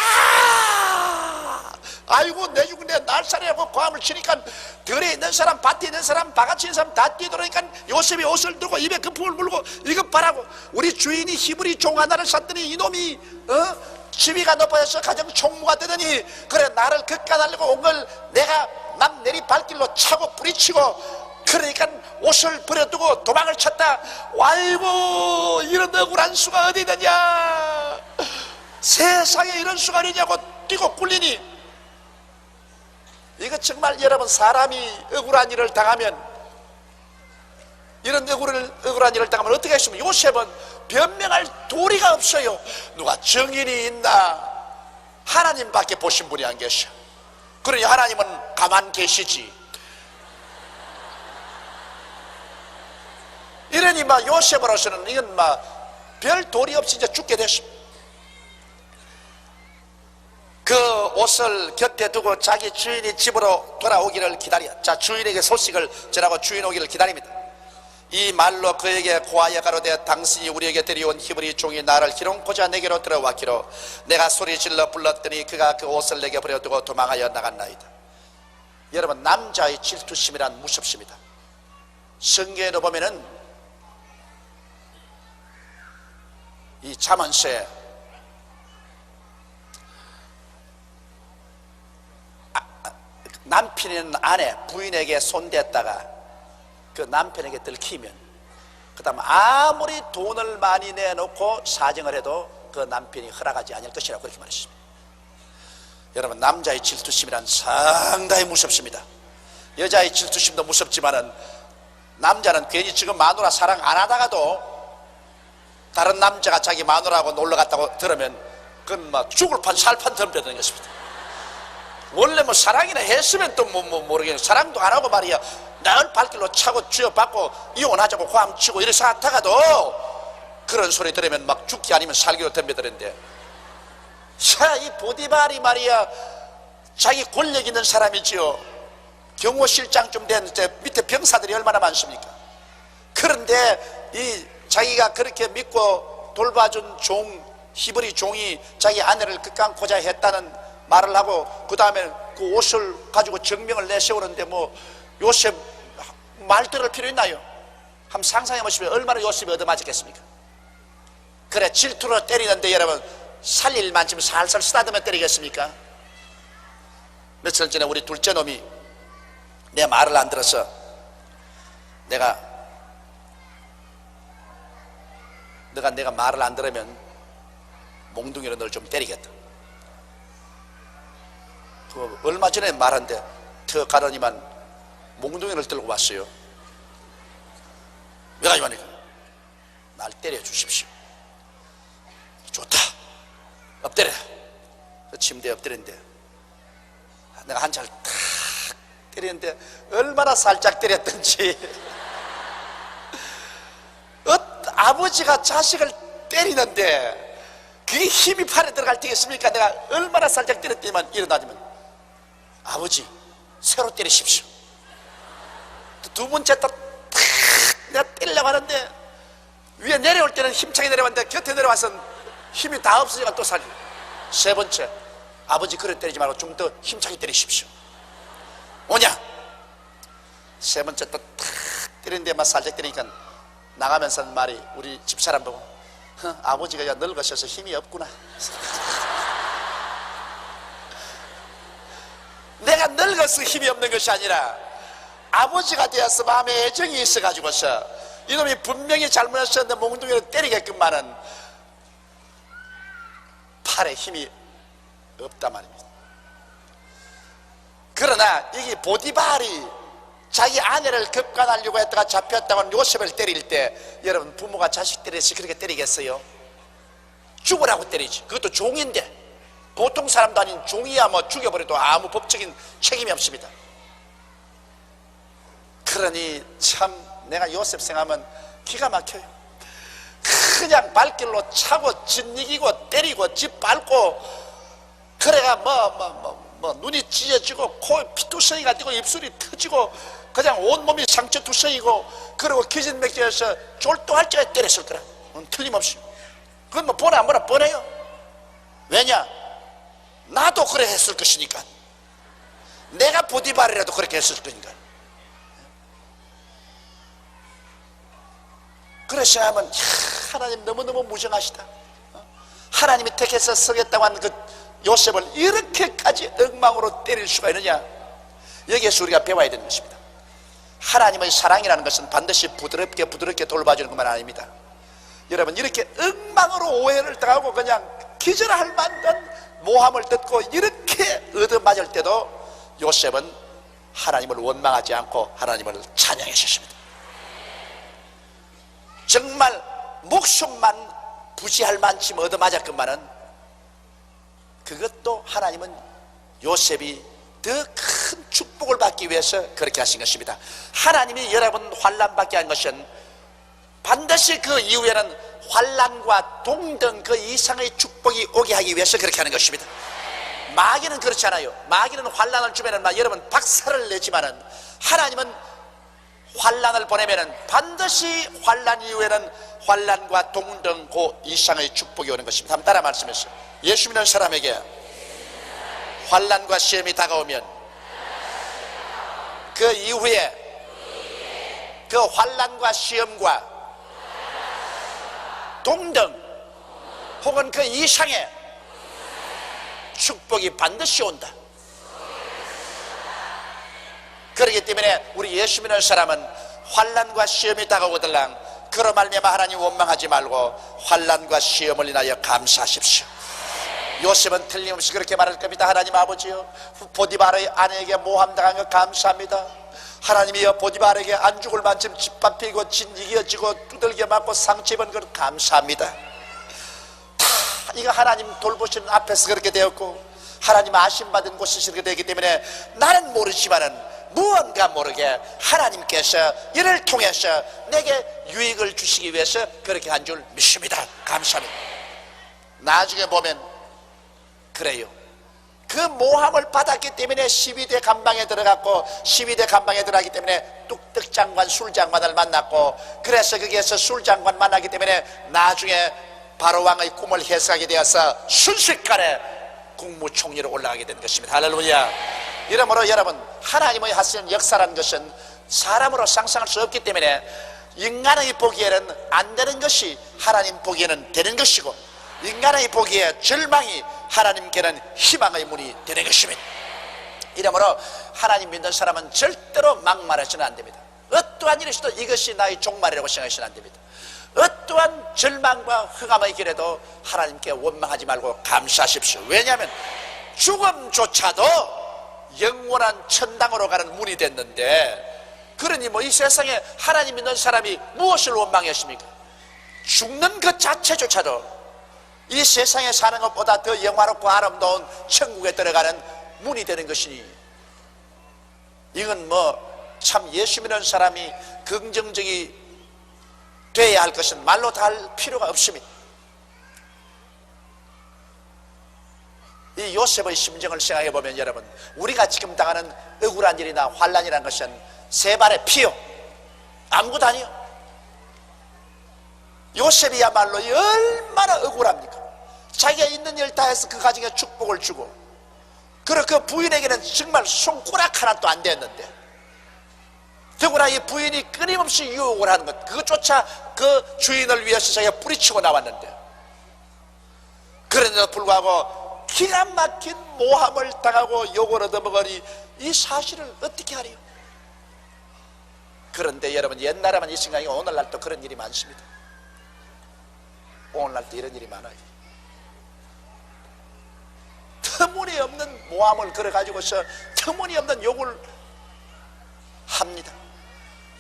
아이고 내 죽은데 날 살려라고 고함을 치니까 들에 있는 사람, 밭에 있는 사람, 바가지 있는 사람 다 뛰어들으니까 요셉이 옷을 들고 입에 거품을 물고 이것 봐라고, 우리 주인이 히브리 종 하나를 샀더니 이놈이 지위가 높아져서 가정 총무가 되더니 그래 나를 급간하려고 온 걸 내가 남 내리 발길로 차고 부리치고 그러니까 옷을 버려두고 도망을 쳤다. 아이고 이런 억울한 수가 어디 있느냐, 세상에 이런 수가 어디냐고 뛰고 굴리니, 이거 정말 여러분 사람이 억울한 일을 당하면, 이런 억울한 일을 당하면 어떻게 했습니까? 요셉은 변명할 도리가 없어요. 누가 증인이 있나? 하나님밖에 보신 분이 안 계셔. 그러니 하나님은 가만 계시지. 이러니 막 요셉으로서는 이건 막 별 도리 없이 이제 죽게 됐습니다. 그 옷을 곁에 두고 자기 주인이 집으로 돌아오기를 기다려. 자, 주인에게 소식을 전하고 주인 오기를 기다립니다. 이 말로 그에게 고하여 가로되 당신이 우리에게 데려온 히브리 종이 나를 희롱코자 내게로 들어왔기로 내가 소리질러 불렀더니 그가 그 옷을 내게 버려두고 도망하여 나갔나이다. 여러분, 남자의 질투심이란 무섭습니다. 성경에도 보면은 이 잠언서에 남편은 아내, 부인에게 손댔다가 그 남편에게 들키면 그 다음 아무리 돈을 많이 내놓고 사정을 해도 그 남편이 허락하지 않을 것이라고 그렇게 말했습니다. 여러분, 남자의 질투심이란 상당히 무섭습니다. 여자의 질투심도 무섭지만은 남자는 괜히 지금 마누라 사랑 안 하다가도 다른 남자가 자기 마누라하고 놀러 갔다고 들으면 그건 막 죽을 판 살판 덤벼드는 것입니다. 원래 뭐 사랑이나 했으면 또 모르겠는데 사랑도 안 하고 말이야 날 발길로 차고 쥐어받고 이혼하자고 고함치고 이래서 하다가도 그런 소리 들으면 막 죽기 아니면 살기로 덤벼드는데, 자, 이 보디발이 말이야 자기 권력 있는 사람이지요. 경호실장쯤 된 밑에 병사들이 얼마나 많습니까? 그런데 이 자기가 그렇게 믿고 돌봐준 종, 히브리 종이 자기 아내를 극강코자 했다는 말을 하고 그 다음에 그 옷을 가지고 증명을 내세우는데 뭐 요셉 말 들을 필요 있나요? 한번 상상해 보시면 얼마나 요셉이 얻어맞았겠습니까? 그래, 질투로 때리는데 여러분 살릴 만큼 살살 쓰다듬어 때리겠습니까? 며칠 전에 우리 둘째 놈이 내 말을 안 들어서 내가 말을 안 들으면 몽둥이로 널 좀 때리겠다. 그 얼마 전에 말한데 더 가더니만 몽둥이를 들고 왔어요. 왜 가져왔니까? 날 때려주십시오. 좋다, 엎드려. 그 침대에 엎드렸는데 내가 한 차를 탁 때리는데 얼마나 살짝 때렸던지 아버지가 자식을 때리는데 그게 힘이 팔에 들어갈 때겠습니까? 내가 얼마나 살짝 때렸더니만 일어나지만 아버지 새로 때리십시오. 두 번째 또 탁 내가 때리려고 하는데 위에 내려올 때는 힘차게 내려왔는데 곁에 내려와서는 힘이 다 없으니까 또 살려. 세 번째, 아버지 그래 때리지 말고 좀 더 힘차게 때리십시오. 오냐? 세 번째 또 탁 때리는데 막 살짝 때리니까 나가면서 말이 우리 집사람 보고 아버지가 야 늙으셔서 힘이 없구나. 내가 늙어서 힘이 없는 것이 아니라 아버지가 되어서 마음에 애정이 있어가지고서 이놈이 분명히 잘못했었는데 몽둥이로 때리게끔만은 팔에 힘이 없단 말입니다. 그러나 이게 보디발이 자기 아내를 급간하려고 했다가 잡혔다고 요셉을 때릴 때, 여러분 부모가 자식 때리듯이 그렇게 때리겠어요? 죽으라고 때리지. 그것도 종인데, 보통 사람도 아닌 종이야 뭐 죽여버려도 아무 법적인 책임이 없습니다. 그러니 참 내가 요셉 생각하면 기가 막혀요. 그냥 발길로 차고 짓이기고 때리고 집 밟고, 그래가 눈이 찢어지고 코에 피투성이가 되고 입술이 터지고 그냥 온몸이 상처투성이고, 그리고 기진맥진해서 졸도할 적에 때렸을 거라. 틀림없이. 그건 뭐 보나 안 보나 뻔해요. 왜냐? 나도 그래 했을 것이니까. 내가 보디발이라도 그렇게 했을 거니까. 그래서 하면 하나님 너무너무 무정하시다. 하나님이 택해서 서겠다고 한 그 요셉을 이렇게까지 엉망으로 때릴 수가 있느냐? 여기에서 우리가 배워야 되는 것입니다. 하나님의 사랑이라는 것은 반드시 부드럽게 돌봐주는 것만 아닙니다. 여러분, 이렇게 엉망으로 오해를 당하고 그냥 기절할 만한 모함을 듣고 이렇게 얻어맞을 때도 요셉은 하나님을 원망하지 않고 하나님을 찬양했습니다. 정말 목숨만 부지할 만큼 얻어맞았건만은 그것도 하나님은 요셉이 더 큰 축복을 받기 위해서 그렇게 하신 것입니다. 하나님이 여러분 환난받게 한 것은 반드시 그 이후에는 환난과 동등 그 이상의 축복이 오게 하기 위해서 그렇게 하는 것입니다. 마귀는 그렇지 않아요. 마귀는 환난을 주면은 여러분 박살을 내지만은, 하나님은 환난을 보내면은 반드시 환난 이후에는 환난과 동등 그 이상의 축복이 오는 것입니다. 한번 따라 말씀하세요. 예수 믿는 사람에게 환난과 시험이 다가오면 그 이후에 그 환난과 시험과 동등 혹은 그 이상의 축복이 반드시 온다. 그렇기 때문에 우리 예수 믿는 사람은 환난과 시험이 다가오들랑 그로 말미암아 하나님 원망하지 말고 환난과 시험을 인하여 감사하십시오. 요셉은 틀림없이 그렇게 말할 겁니다. 하나님 아버지요, 보디발의 아내에게 모함당한 것 감사합니다. 하나님이여, 보디발에게 안 죽을 만큼 짓밟히고 진이겨지고 두들겨 맞고 상처 입은 것 감사합니다. 다 이거 하나님 돌보시는 앞에서 그렇게 되었고 하나님 아심받은 곳에서 그렇게 되기 때문에 나는 모르지만은 무언가 모르게 하나님께서 이를 통해서 내게 유익을 주시기 위해서 그렇게 한 줄 믿습니다. 감사합니다. 나중에 보면 그래요. 그 모함을 받았기 때문에 12대 감방에 들어갔고, 12대 감방에 들어가기 때문에 뚝딱장관 술장관을 만났고, 그래서 거기에서 술장관 만나기 때문에 나중에 바로왕의 꿈을 해석하게 되어서 순식간에 국무총리로 올라가게 된 것입니다. 할렐루야. 이러므로 여러분, 하나님의 하시는 역사라는 것은 사람으로 상상할 수 없기 때문에 인간의 보기에는 안 되는 것이 하나님 보기에는 되는 것이고, 인간의 보기에 절망이 하나님께는 희망의 문이 되는 것입니다. 이러므로 하나님 믿는 사람은 절대로 막말하시는 안 됩니다. 어떠한 일이 있어도 이것이 나의 종말이라고 생각하시는 안 됩니다. 어떠한 절망과 흑암의 길에도 하나님께 원망하지 말고 감사하십시오. 왜냐하면 죽음조차도 영원한 천당으로 가는 문이 됐는데, 그러니 뭐 이 세상에 하나님 믿는 사람이 무엇을 원망했습니까? 죽는 것 자체조차도 이 세상에 사는 것보다 더 영화롭고 아름다운 천국에 들어가는 문이 되는 것이니, 이건 뭐 참 예수 믿는 사람이 긍정적이 돼야 할 것은 말로 다 할 필요가 없습니다. 이 요셉의 심정을 생각해 보면 여러분, 우리가 지금 당하는 억울한 일이나 환난이라는 것은 세 발의 피요, 아무것도 아니요. 요셉이야말로 얼마나 억울합니까? 자기가 있는 일 다 해서 그 가정에 축복을 주고, 그리고 그 부인에게는 정말 손가락 하나도 안 됐는데, 더구나 이 부인이 끊임없이 유혹을 하는 것, 그것조차 그 주인을 위해서 자기가 뿌리치고 나왔는데, 그런데도 불구하고 기가 막힌 모함을 당하고 욕을 얻어먹으니 이 사실을 어떻게 하리요? 그런데 여러분, 옛날에만 이 생각이 오늘날도 그런 일이 많습니다. 오늘날도 이런 일이 많아요. 터무니없는 모함을 걸어가지고서 터무니없는 욕을 합니다.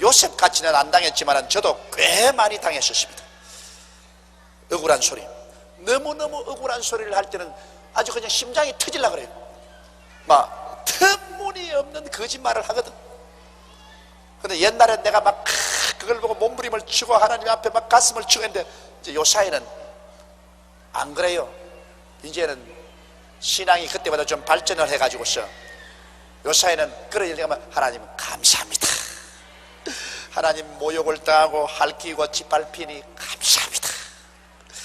요셉같이는 안 당했지만 저도 꽤 많이 당했었습니다. 억울한 소리, 너무너무 억울한 소리를 할 때는 아주 그냥 심장이 터질라 그래요. 막 터무니없는 거짓말을 하거든. 근데 옛날엔 내가 막 그걸 보고 몸부림을 치고 하나님 앞에 막 가슴을 치고 했는데 이제 요 사이는 안 그래요. 이제는 신앙이 그때보다 좀 발전을 해가지고서 요 사이는 그런 일이 하면 하나님 감사합니다. 하나님 모욕을 당하고 핥히고 짓밟히니 감사합니다.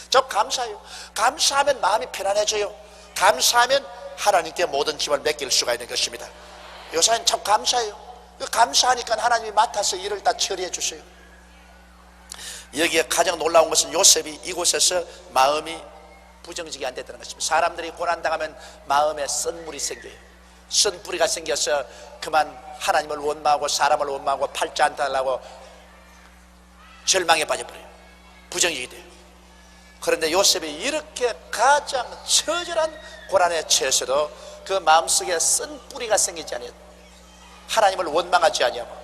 저 감사해요. 감사하면 마음이 편안해져요. 감사하면 하나님께 모든 짐을 맡길 수가 있는 것입니다. 요 사이는 참 감사해요. 감사하니까 하나님이 맡아서 일을 다 처리해 주세요. 여기에 가장 놀라운 것은 요셉이 이곳에서 마음이 부정직이 안 됐다는 것입니다. 사람들이 고난당하면 마음에 쓴물이 생겨요. 쓴뿌리가 생겨서 그만 하나님을 원망하고 사람을 원망하고 팔자 안 달라고 절망에 빠져버려요. 부정직이 돼요. 그런데 요셉이 이렇게 가장 처절한 고난에 처해서도 그 마음속에 쓴뿌리가 생기지 아니하고 하나님을 원망하지 아니하고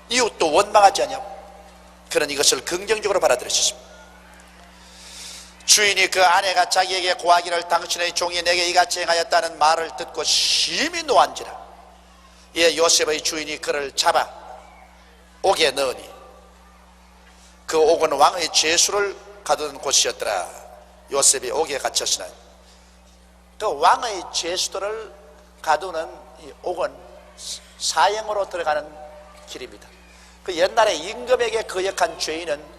이웃도 원망하지 아니하고 그런 이것을 긍정적으로 받아들였습니다. 주인이 그 아내가 자기에게 고하기를 당신의 종이 내게 이같이 행하였다는 말을 듣고 심히 노한지라. 이에 요셉의 주인이 그를 잡아 옥에 넣으니 그 옥은 왕의 죄수를 가두는 곳이었더라. 요셉이 옥에 갇혔으나 그 왕의 죄수들을 가두는 이 옥은 사형으로 들어가는 길입니다. 그 옛날에 임금에게 거역한 죄인은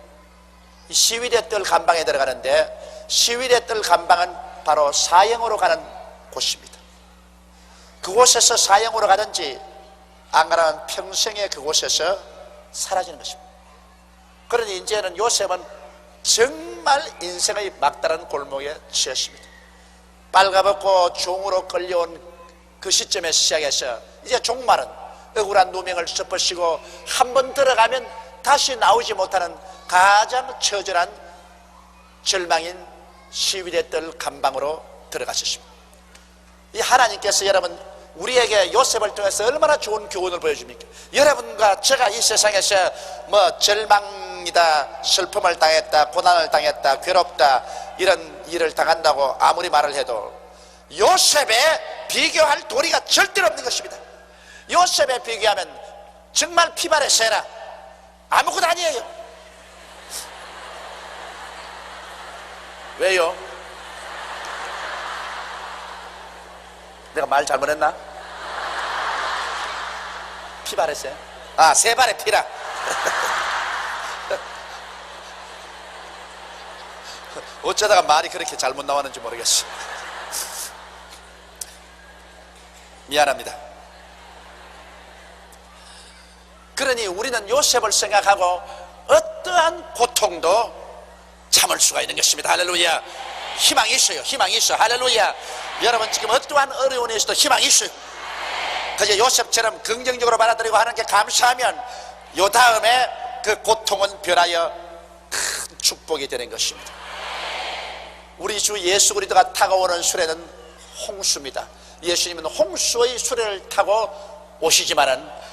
시위대 뜰 감방에 들어가는데 시위대 뜰 감방은 바로 사형으로 가는 곳입니다. 그곳에서 사형으로 가든지 안 가면 평생에 그곳에서 사라지는 것입니다. 그러니 이제는 요셉은 정말 인생의 막다른 골목에 처했습니다. 빨가벗고 종으로 끌려온 그 시점에 시작해서 이제 종말은 억울한 누명을 덮으시고 한 번 들어가면 다시 나오지 못하는 가장 처절한 절망인 시위대 뜰 감방으로 들어가셨습니다. 이 하나님께서 여러분 우리에게 요셉을 통해서 얼마나 좋은 교훈을 보여줍니까? 여러분과 제가 이 세상에서 뭐 절망이다, 슬픔을 당했다, 고난을 당했다, 괴롭다 이런 일을 당한다고 아무리 말을 해도 요셉에 비교할 도리가 절대로 없는 것입니다. 요셉에 비교하면 정말 피발의 새라 아무것도 아니에요. 왜요? 내가 말 잘못했나? 피발의 새? 아, 세 발의 피라. 어쩌다가 말이 그렇게 잘못 나왔는지 모르겠어. 미안합니다. 그러니 우리는 요셉을 생각하고 어떠한 고통도 참을 수가 있는 것입니다. 할렐루야. 희망이 있어요. 희망이 있어. 할렐루야. 여러분 지금 어떠한 어려움에 있어도 희망이 있어요. 그저 요셉처럼 긍정적으로 받아들이고 하는 게 감사하면 요 다음에 그 고통은 변하여 큰 축복이 되는 것입니다. 우리 주 예수 그리스도가 타고 오는 수레는 홍수입니다. 예수님은 홍수의 수레를 타고 오시지만은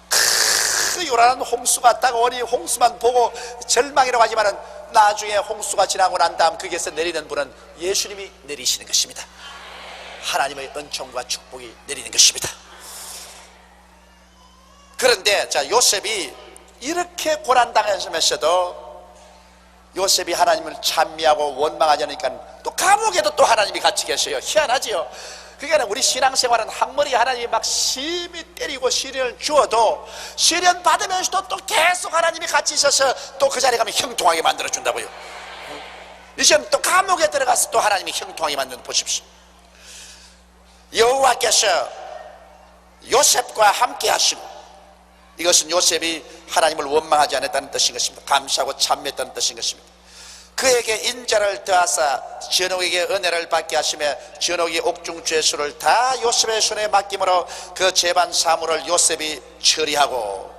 그 요란한 홍수가 다가오니 홍수만 보고 절망이라고 하지만은 나중에 홍수가 지나고 난 다음 거기에서 내리는 분은 예수님이 내리시는 것입니다. 하나님의 은총과 축복이 내리는 것입니다. 그런데 자 요셉이 이렇게 고난당하면서도 요셉이 하나님을 찬미하고 원망하지 않으니까 또 감옥에도 또 하나님이 같이 계셔요. 희한하지요. 그러니까 우리 신앙생활은 한 머리 하나님이 막 심히 때리고 시련을 주어도 시련 받으면서도 또 계속 하나님이 같이 있어서 또 그 자리에 가면 형통하게 만들어 준다고요. 이제는 또 감옥에 들어가서 또 하나님이 형통하게 만드는 보십시오. 여호와께서 요셉과 함께 하시고 이것은 요셉이 하나님을 원망하지 않았다는 뜻인 것입니다. 감사하고 찬미했다는 뜻인 것입니다. 그에게 인자를 더하사 전옥에게 은혜를 받게 하시며 전옥이 옥중 죄수를 다 요셉의 손에 맡김으로 그 재반 사물을 요셉이 처리하고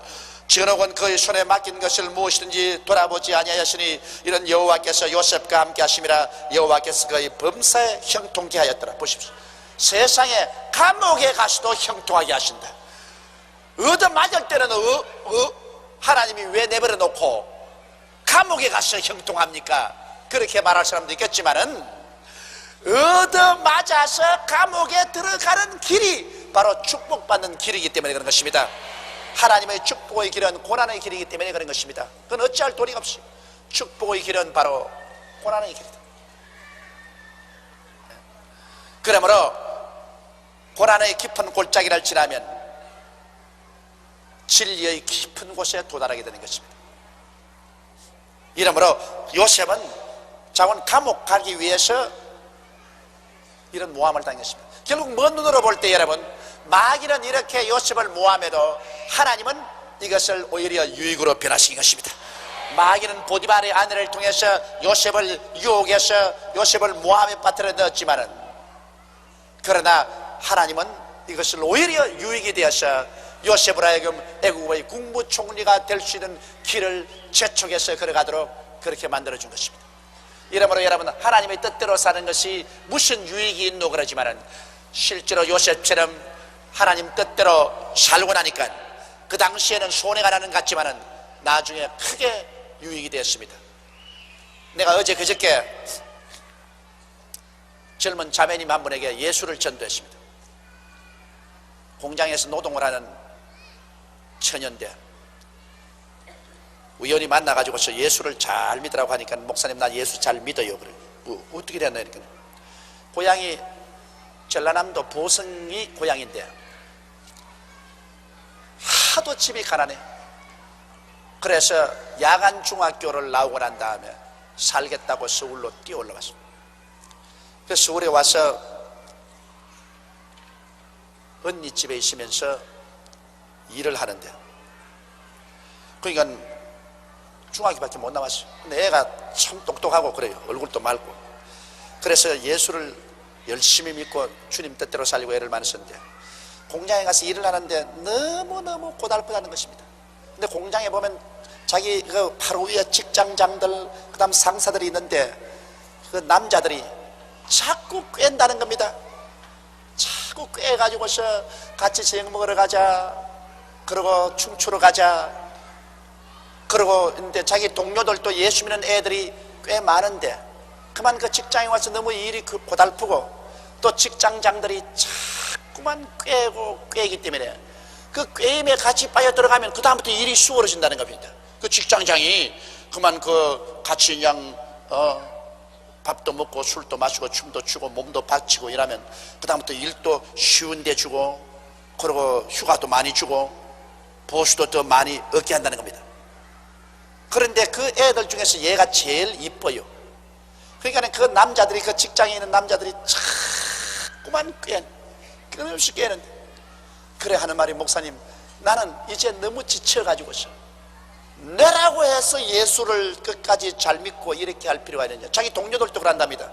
전옥은 그의 손에 맡긴 것을 무엇이든지 돌아보지 아니하였으니 이런 여호와께서 요셉과 함께 하심이라 여호와께서 그의 범사에 형통케 하였더라. 보십시오. 세상에 감옥에 가서도 형통하게 하신다. 얻어맞을 때는 하나님이 왜 내버려 놓고 감옥에 가서 형통합니까? 그렇게 말할 사람도 있겠지만은 얻어맞아서 감옥에 들어가는 길이 바로 축복받는 길이기 때문에 그런 것입니다. 하나님의 축복의 길은 고난의 길이기 때문에 그런 것입니다. 그건 어찌할 도리가 없이 축복의 길은 바로 고난의 길이다. 그러므로 고난의 깊은 골짜기를 지나면 진리의 깊은 곳에 도달하게 되는 것입니다. 이러므로 요셉은 자원 감옥 가기 위해서 이런 모함을 당했습니다. 결국 먼 눈으로 볼 때 여러분, 마귀는 이렇게 요셉을 모함해도 하나님은 이것을 오히려 유익으로 변화시킨 것입니다. 마귀는 보디발의 아내를 통해서 요셉을 유혹해서 요셉을 모함에 빠뜨려 넣었지만은, 그러나 하나님은 이것을 오히려 유익이 되어서 요셉을 하여금 애국의 국무총리가 될 수 있는 길을 재촉해서 걸어가도록 그렇게 만들어준 것입니다. 이러므로 여러분, 하나님의 뜻대로 사는 것이 무슨 유익이 있노 그러지만은 실제로 요셉처럼 하나님 뜻대로 살고 나니까 그 당시에는 손해가 나는 것 같지만은 나중에 크게 유익이 되었습니다. 내가 어제 그저께 젊은 자매님 한 분에게 예수를 전도했습니다. 공장에서 노동을 하는 처녀인데 우연히 만나가지고서 예수를 잘 믿으라고 하니까, 목사님 나 예수 잘 믿어요. 그래. 어떻게 됐나 이렇게. 고향이 전라남도 보성이 고향인데 하도 집이 가난해. 그래서 야간 중학교를 나오고 난 다음에 살겠다고 서울로 뛰어 올라갔습니다. 그래서 서울에 와서 언니 집에 있으면서 일을 하는데, 그러니까 중학교밖에 못 나왔어요. 근데 애가 참 똑똑하고 그래요. 얼굴도 맑고. 그래서 예수를 열심히 믿고 주님 뜻대로 살려고 애를 많이 썼는데, 공장에 가서 일을 하는데 너무너무 고달프다는 것입니다. 근데 공장에 보면 자기 그 바로 위에 직장장들, 그 다음 상사들이 있는데 그 남자들이 자꾸 꿰는다는 겁니다. 자꾸 꿰가지고서 같이 저녁 먹으러 가자, 그러고 춤추러 가자, 그러고 근데 자기 동료들도 예수 믿는 애들이 꽤 많은데 그만 그 직장에 와서 너무 일이 고달프고 또 직장장들이 자꾸만 꿰기 때문에 그 꿰임에 같이 빠져 들어가면 그 다음부터 일이 수월해진다는 겁니다. 그 직장장이 그만 그 같이 그냥 밥도 먹고 술도 마시고 춤도 추고 몸도 박치고 이러면 그 다음부터 일도 쉬운데 주고, 그리고 휴가도 많이 주고 보수도 더 많이 얻게 한다는 겁니다. 그런데 그 애들 중에서 얘가 제일 이뻐요. 그러니까 그 남자들이, 그 직장에 있는 남자들이 자꾸만 끊임없이 꿰는데, 그래 하는 말이, 목사님 나는 이제 너무 지쳐가지고서 내라고 해서 예수를 끝까지 잘 믿고 이렇게 할 필요가 있느냐. 자기 동료들도 그런답니다.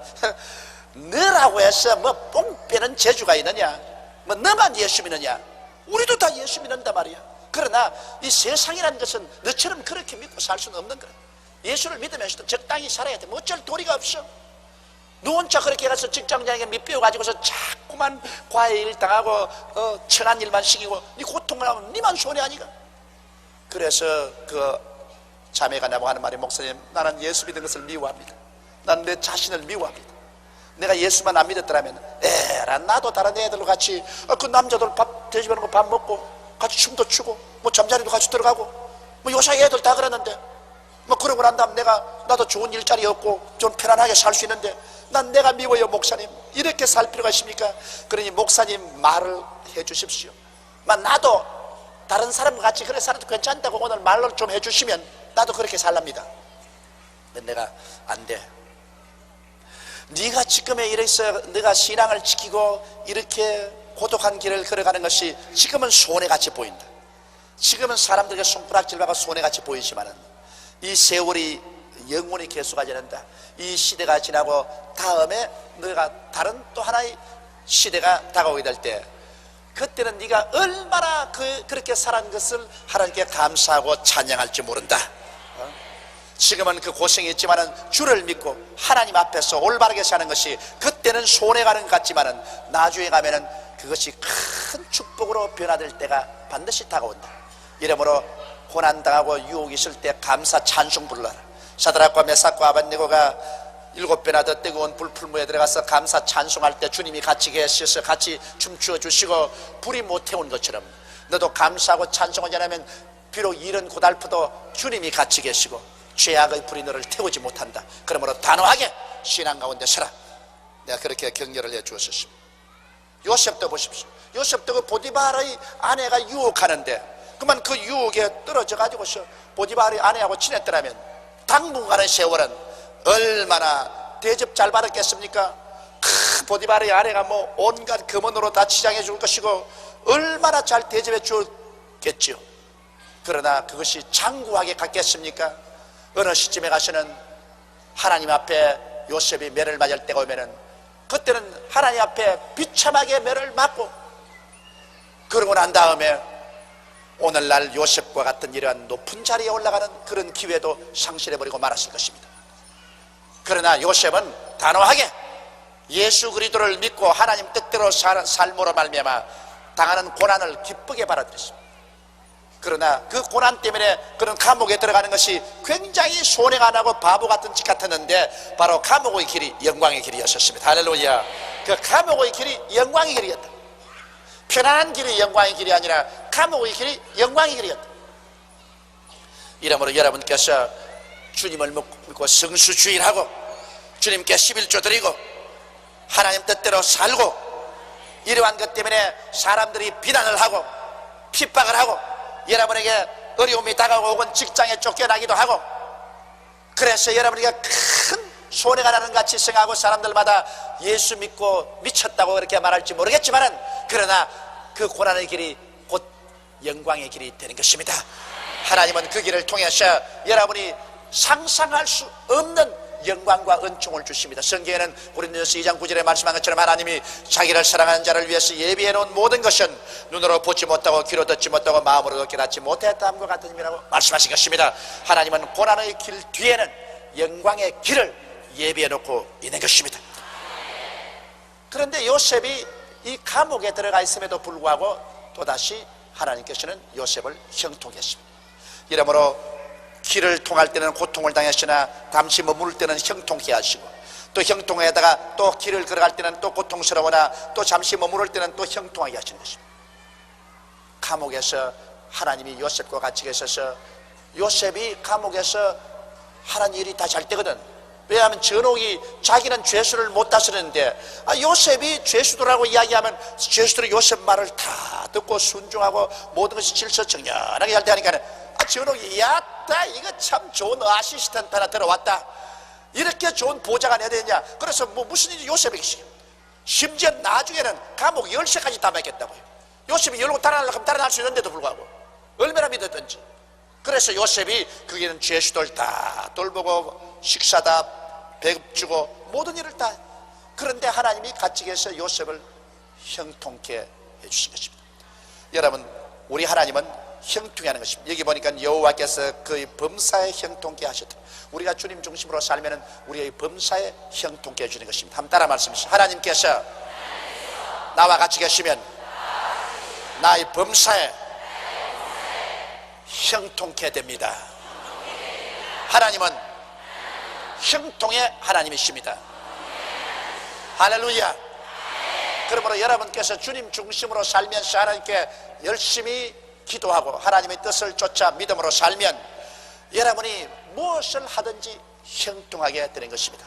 너라고 해서 뭐 뽕 빼는 재주가 있느냐, 뭐 너만 예수 믿느냐, 우리도 다 예수 믿는단 말이야. 그러나 이 세상이라는 것은 너처럼 그렇게 믿고 살 수는 없는 거야. 예수를 믿으면서도 적당히 살아야 돼. 뭐 어쩔 도리가 없어. 너 혼자 그렇게 가서 직장장에게 밑비워가지고서 자꾸만 과외일 당하고 천한 일만 시키고 네 고통을 하면 네만 손해 아니가. 그래서 그 자매가 나보고 하는 말이, 목사님 나는 예수 믿는 것을 미워합니다. 나는 내 자신을 미워합니다. 내가 예수만 안 믿었더라면 에라 나도 다른 애들과 같이 그 남자들 밥 대접하는 거 밥 먹고 같이 춤도 추고 뭐 잠자리도 같이 들어가고 뭐 요새 애들 다 그러는데 뭐 그러고 난 다음 나도 좋은 일자리 얻고 좀 편안하게 살 수 있는데 난 내가 미워요. 목사님 이렇게 살 필요가 있습니까? 그러니 목사님 말을 해 주십시오. 나도 다른 사람과 같이 그래 살아도 괜찮다고 오늘 말로 좀 해주시면 나도 그렇게 살랍니다. 근데 내가 안 돼. 네가 지금에 이래서 네가 신앙을 지키고 이렇게 고독한 길을 걸어가는 것이 지금은 손해같이 보인다. 지금은 사람들에게 손가락질하고 손해같이 보이지만은 이 세월이 영원히 계속하지 않는다. 이 시대가 지나고 다음에 너가 다른 또 하나의 시대가 다가오게 될 때 그때는 네가 얼마나 그렇게 살아온 것을 하나님께 감사하고 찬양할지 모른다. 지금은 그 고생이 있지만은 주를 믿고 하나님 앞에서 올바르게 사는 것이 그때는 손해가는 것 같지만은 나중에 가면은 그것이 큰 축복으로 변화될 때가 반드시 다가온다. 이러므로 고난당하고 유혹이 있을 때 감사 찬송 부르라. 사드락과 메삭과 아벳네고가 7배나 더 뜨거운 불풀무에 들어가서 감사 찬송할 때 주님이 같이 계셔서 같이 춤추어 주시고 불이 못 태운 것처럼 너도 감사하고 찬송하지 않으면 비록 일은 고달프도 주님이 같이 계시고 죄악의 불이 너를 태우지 못한다. 그러므로 단호하게 신앙 가운데 서라. 내가 그렇게 격려를 해 주었습니다. 요셉도 보십시오. 요셉도 그 보디발의 아내가 유혹하는데 그만 그 유혹에 떨어져 가지고서 보디발의 아내하고 지냈더라면 당분간의 세월은 얼마나 대접 잘 받았겠습니까? 보디발의 아내가 뭐 온갖 금원으로 다 치장해 줄 것이고 얼마나 잘 대접해 줬겠지요. 그러나 그것이 장구하게 갔겠습니까? 어느 시점에 가서는 하나님 앞에 요셉이 매를 맞을 때가 오면은 그때는 하나님 앞에 비참하게 매를 맞고 그러고 난 다음에 오늘날 요셉과 같은 이러한 높은 자리에 올라가는 그런 기회도 상실해버리고 말았을 것입니다. 그러나 요셉은 단호하게 예수 그리스도를 믿고 하나님 뜻대로 삶으로 말미암아 당하는 고난을 기쁘게 받아들였습니다. 그러나 그 고난 때문에 그런 감옥에 들어가는 것이 굉장히 손해가 나고 바보 같은 짓 같았는데 바로 감옥의 길이 영광의 길이었습니다. 할렐루야. 그 감옥의 길이 영광의 길이었다. 편안한 길이 영광의 길이 아니라 감옥의 길이 영광의 길이었다. 이러므로 여러분께서 주님을 믿고 성수주의하고 주님께 11조 드리고 하나님 뜻대로 살고 이러한 것 때문에 사람들이 비난을 하고 핍박을 하고 여러분에게 어려움이 다가오고 혹은 직장에 쫓겨나기도 하고 그래서 여러분에게 큰 손해가 나는 같이 생각하고 사람들마다 예수 믿고 미쳤다고 그렇게 말할지 모르겠지만은 그러나 그 고난의 길이 곧 영광의 길이 되는 것입니다. 하나님은 그 길을 통해서 여러분이 상상할 수 없는 영광과 은총을 주십니다. 성경에는 고린도전서 2장 9절에 말씀한 것처럼 하나님이 자기를 사랑하는 자를 위해서 예비해 놓은 모든 것은 눈으로 보지 못하고 귀로 듣지 못하고 마음으로 깨닫지 못했다함과 같은 의미라고 말씀하신 것입니다. 하나님은 고난의 길 뒤에는 영광의 길을 예비해 놓고 있는 것입니다. 그런데 요셉이 이 감옥에 들어가 있음에도 불구하고 또다시 하나님께서는 요셉을 형통했습니다. 이러므로 길을 통할 때는 고통을 당했으나 잠시 머무를 때는 형통케 하시고 또 형통에다가 또 길을 걸어갈 때는 또 고통스러우나 또 잠시 머무를 때는 또 형통하게 하시는 것입니다. 감옥에서 하나님이 요셉과 같이 계셔서 요셉이 감옥에서 하는 일이 다 잘 되거든. 왜냐하면 전옥이 자기는 죄수를 못 다스리는데 요셉이 죄수들하고 이야기하면 죄수들이 요셉 말을 다 듣고 순종하고 모든 것이 질서정연하게 잘 되니까 전옥이 야따 이거 참 좋은 아시스턴트 하나 들어왔다. 이렇게 좋은 보좌가 내야 되느냐. 그래서 뭐 무슨 일이 요셉에게 심지어 나중에는 감옥 열쇠까지 담았겠다고요. 요셉이 열고 달아나려고 하면 달아날 수 있는데도 불구하고 얼마나 믿었던지. 그래서 요셉이 거기는 죄수들 다 돌보고 식사다 배급 주고 모든 일을 다. 그런데 하나님이 같이 계셔 요셉을 형통케 해주신 것입니다. 여러분 우리 하나님은 형통케 하는 것입니다. 여기 보니까 여호와께서 그의 범사에 형통케 하셨다. 우리가 주님 중심으로 살면은 우리의 범사에 형통케 해주는 것입니다. 한번 따라 말씀하시죠. 하나님께서 나와 같이 계시면 나의 범사에 형통케 됩니다. 하나님은 형통의 하나님이십니다. 할렐루야. 그러므로 여러분께서 주님 중심으로 살면서 하나님께 열심히 기도하고 하나님의 뜻을 쫓아 믿음으로 살면 여러분이 무엇을 하든지 형통하게 되는 것입니다.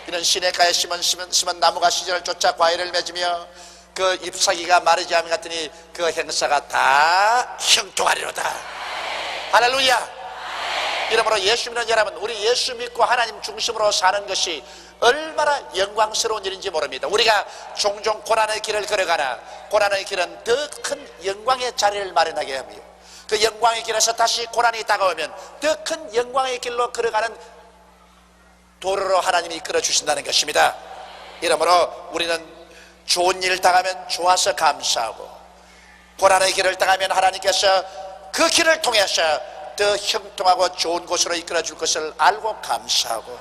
이는 시냇가에 심은 나무가 시절을 쫓아 과일을 맺으며 그 잎사귀가 마르지 않음 같으니 그 행사가 다 형통하리로다. 할렐루야. 이러므로 예수 믿는 여러분, 우리 예수 믿고 하나님 중심으로 사는 것이 얼마나 영광스러운 일인지 모릅니다. 우리가 종종 고난의 길을 걸어가나 고난의 길은 더 큰 영광의 자리를 마련하게 하며 그 영광의 길에서 다시 고난이 다가오면 더 큰 영광의 길로 걸어가는 도로로 하나님이 이끌어 주신다는 것입니다. 이러므로 우리는 좋은 일 당하면 좋아서 감사하고 고난의 길을 당하면 하나님께서 그 길을 통해서 더 형통하고 좋은 곳으로 이끌어 줄 것을 알고 감사하고,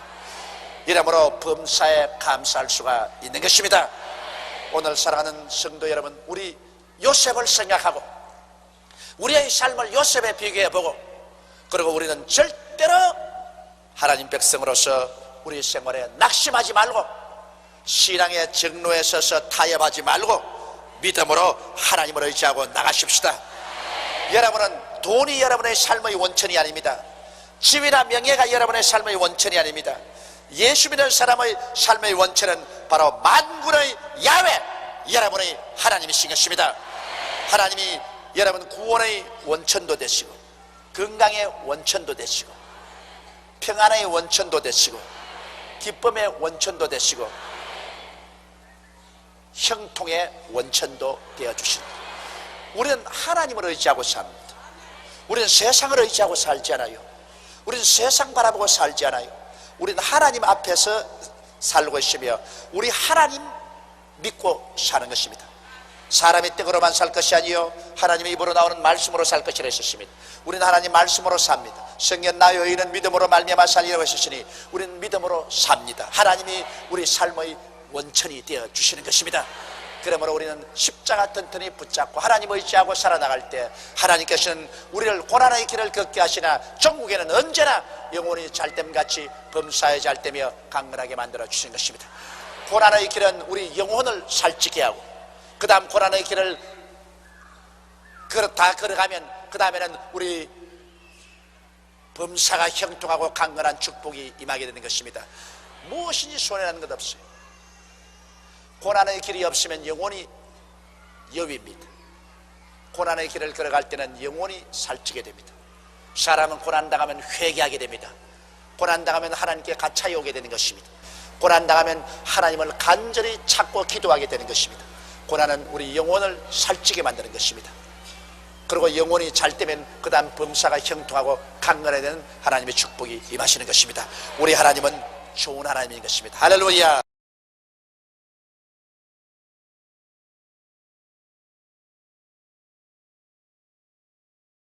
이러므로 범사에 감사할 수가 있는 것입니다. 오늘 사랑하는 성도 여러분, 우리 요셉을 생각하고 우리의 삶을 요셉에 비교해보고, 그리고 우리는 절대로 하나님 백성으로서 우리 생활에 낙심하지 말고 신앙의 정로에 서서 타협하지 말고 믿음으로 하나님을 의지하고 나가십시다. 여러분은 돈이 여러분의 삶의 원천이 아닙니다. 지위나 명예가 여러분의 삶의 원천이 아닙니다. 예수 믿는 사람의 삶의 원천은 바로 만군의 야훼, 여러분의 하나님이신 것입니다. 하나님이 여러분 구원의 원천도 되시고, 건강의 원천도 되시고, 평안의 원천도 되시고, 기쁨의 원천도 되시고, 형통의 원천도 되어주십니다. 우리는 하나님을 의지하고 삽니다. 우리는 세상을 의지하고 살지 않아요. 우리는 세상 바라보고 살지 않아요. 우리는 하나님 앞에서 살고 있으며 우리 하나님 믿고 사는 것입니다. 사람의 떡으로만 살 것이 아니요 하나님의 입으로 나오는 말씀으로 살 것이라 했었습니다. 우리는 하나님 말씀으로 삽니다. 성경 나의 의인은 믿음으로 말미암아 살리라고 했으니 우리는 믿음으로 삽니다. 하나님이 우리 삶의 원천이 되어 주시는 것입니다. 그러므로 우리는 십자가 튼튼히 붙잡고 하나님 의지하고 살아나갈 때 하나님께서는 우리를 고난의 길을 걷게 하시나 전국에는 언제나 영혼이 잘됨같이 범사에 잘되며 강건하게 만들어 주신 것입니다. 고난의 길은 우리 영혼을 살찌게 하고, 그 다음 고난의 길을 다 걸어가면 그 다음에는 우리 범사가 형통하고 강건한 축복이 임하게 되는 것입니다. 무엇이니 손해나는 것 없어요. 고난의 길이 없으면 영혼이 여위입니다. 고난의 길을 걸어갈 때는 영혼이 살찌게 됩니다. 사람은 고난당하면 회개하게 됩니다. 고난당하면 하나님께 가차이 오게 되는 것입니다. 고난당하면 하나님을 간절히 찾고 기도하게 되는 것입니다. 고난은 우리 영혼을 살찌게 만드는 것입니다. 그리고 영혼이 잘 되면 그 다음 범사가 형통하고 강건하게 되는 하나님의 축복이 임하시는 것입니다. 우리 하나님은 좋은 하나님인 것입니다. 할렐루야.